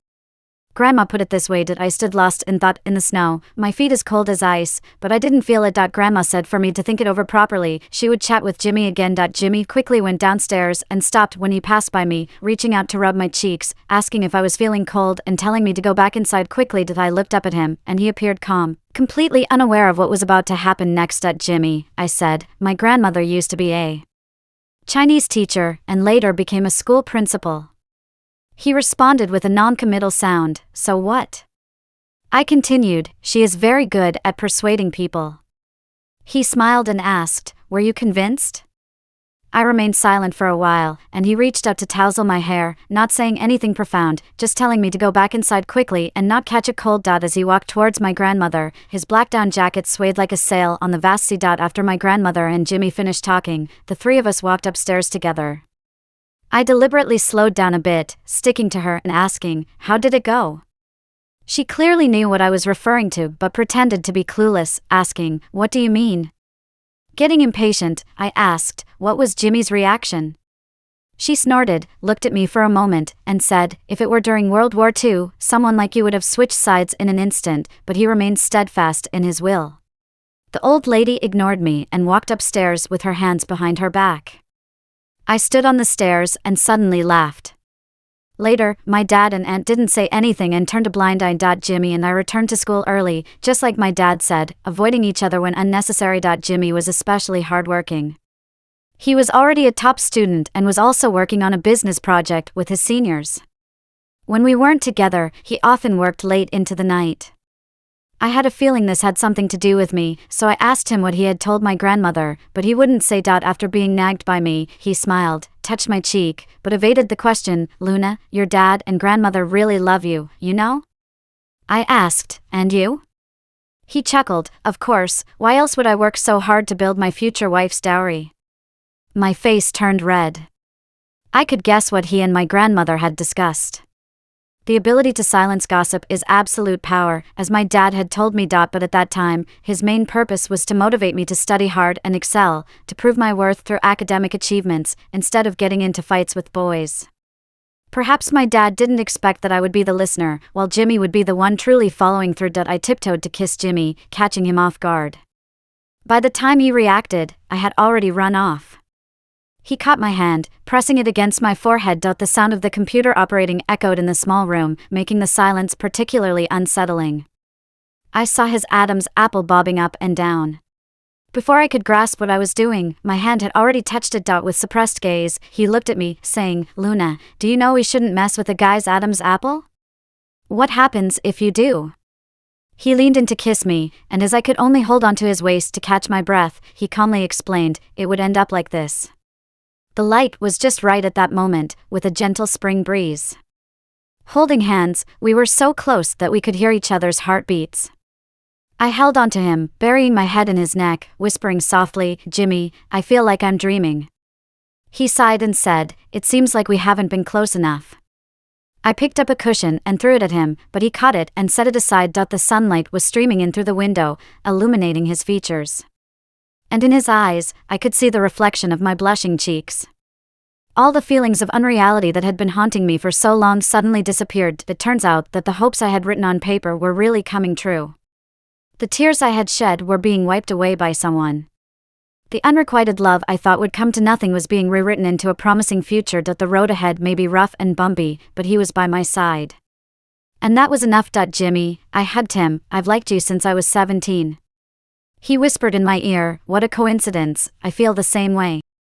Grandma put it this way. I stood lost in thought in the snow, my feet as cold as ice, but I didn't feel it. Grandma said for me to think it over properly, she would chat with Jimmy again. Jimmy quickly went downstairs and stopped when he passed by me, reaching out to rub my cheeks, asking if I was feeling cold and telling me to go back inside quickly. I looked up at him, and he appeared calm, completely unaware of what was about to happen next. Jimmy, I said, my grandmother used to be a Chinese teacher and later became a school principal. He responded with a non-committal sound, "So what?" I continued, "She is very good at persuading people." He smiled and asked, "Were you convinced?" I remained silent for a while, and he reached out to tousle my hair, not saying anything profound, just telling me to go back inside quickly and not catch a cold. As he walked towards my grandmother, his black down jacket swayed like a sail on the vast sea. After my grandmother and Jimmy finished talking, the three of us walked upstairs together. I deliberately slowed down a bit, sticking to her and asking, "How did it go?" She clearly knew what I was referring to but pretended to be clueless, asking, "What do you mean?" Getting impatient, I asked, "What was Jimmy's reaction?" She snorted, looked at me for a moment, and said, "If it were during World War II, someone like you would have switched sides in an instant, but he remained steadfast in his will." The old lady ignored me and walked upstairs with her hands behind her back. I stood on the stairs and suddenly laughed. Later, my dad and aunt didn't say anything and turned a blind eye. Jimmy and I returned to school early, just like my dad said, avoiding each other when unnecessary. Jimmy was especially hardworking. He was already a top student and was also working on a business project with his seniors. When we weren't together, he often worked late into the night. I had a feeling this had something to do with me, so I asked him what he had told my grandmother, but he wouldn't say. After being nagged by me, he smiled, touched my cheek, but evaded the question. Luna, your dad and grandmother really love you, you know? I asked, and you? He chuckled, of course, why else would I work so hard to build my future wife's dowry? My face turned red. I could guess what he and my grandmother had discussed. The ability to silence gossip is absolute power, as my dad had told me. But at that time, his main purpose was to motivate me to study hard and excel, to prove my worth through academic achievements, instead of getting into fights with boys. Perhaps my dad didn't expect that I would be the listener, while Jimmy would be the one truly following through. I tiptoed to kiss Jimmy, catching him off guard. By the time he reacted, I had already run off. He caught my hand, pressing it against my forehead. The sound of the computer operating echoed in the small room, making the silence particularly unsettling. I saw his Adam's apple bobbing up and down. Before I could grasp what I was doing, my hand had already touched it. With suppressed gaze, he looked at me, saying, Luna, do you know we shouldn't mess with a guy's Adam's apple? What happens if you do? He leaned in to kiss me, and as I could only hold onto his waist to catch my breath, he calmly explained, it would end up like this. The light was just right at that moment, with a gentle spring breeze. Holding hands, we were so close that we could hear each other's heartbeats. I held onto him, burying my head in his neck, whispering softly, Jimmy, I feel like I'm dreaming. He sighed and said, it seems like we haven't been close enough. I picked up a cushion and threw it at him, but he caught it and set it aside. The sunlight was streaming in through the window, illuminating his features. And in his eyes, I could see the reflection of my blushing cheeks. All the feelings of unreality that had been haunting me for so long suddenly disappeared. It turns out that the hopes I had written on paper were really coming true. The tears I had shed were being wiped away by someone. The unrequited love I thought would come to nothing was being rewritten into a promising future. The road ahead may be rough and bumpy, but he was by my side. And that was enough. Jimmy, I hugged him, I've liked you since I was 17. He whispered in my ear, what a coincidence, I feel the same way.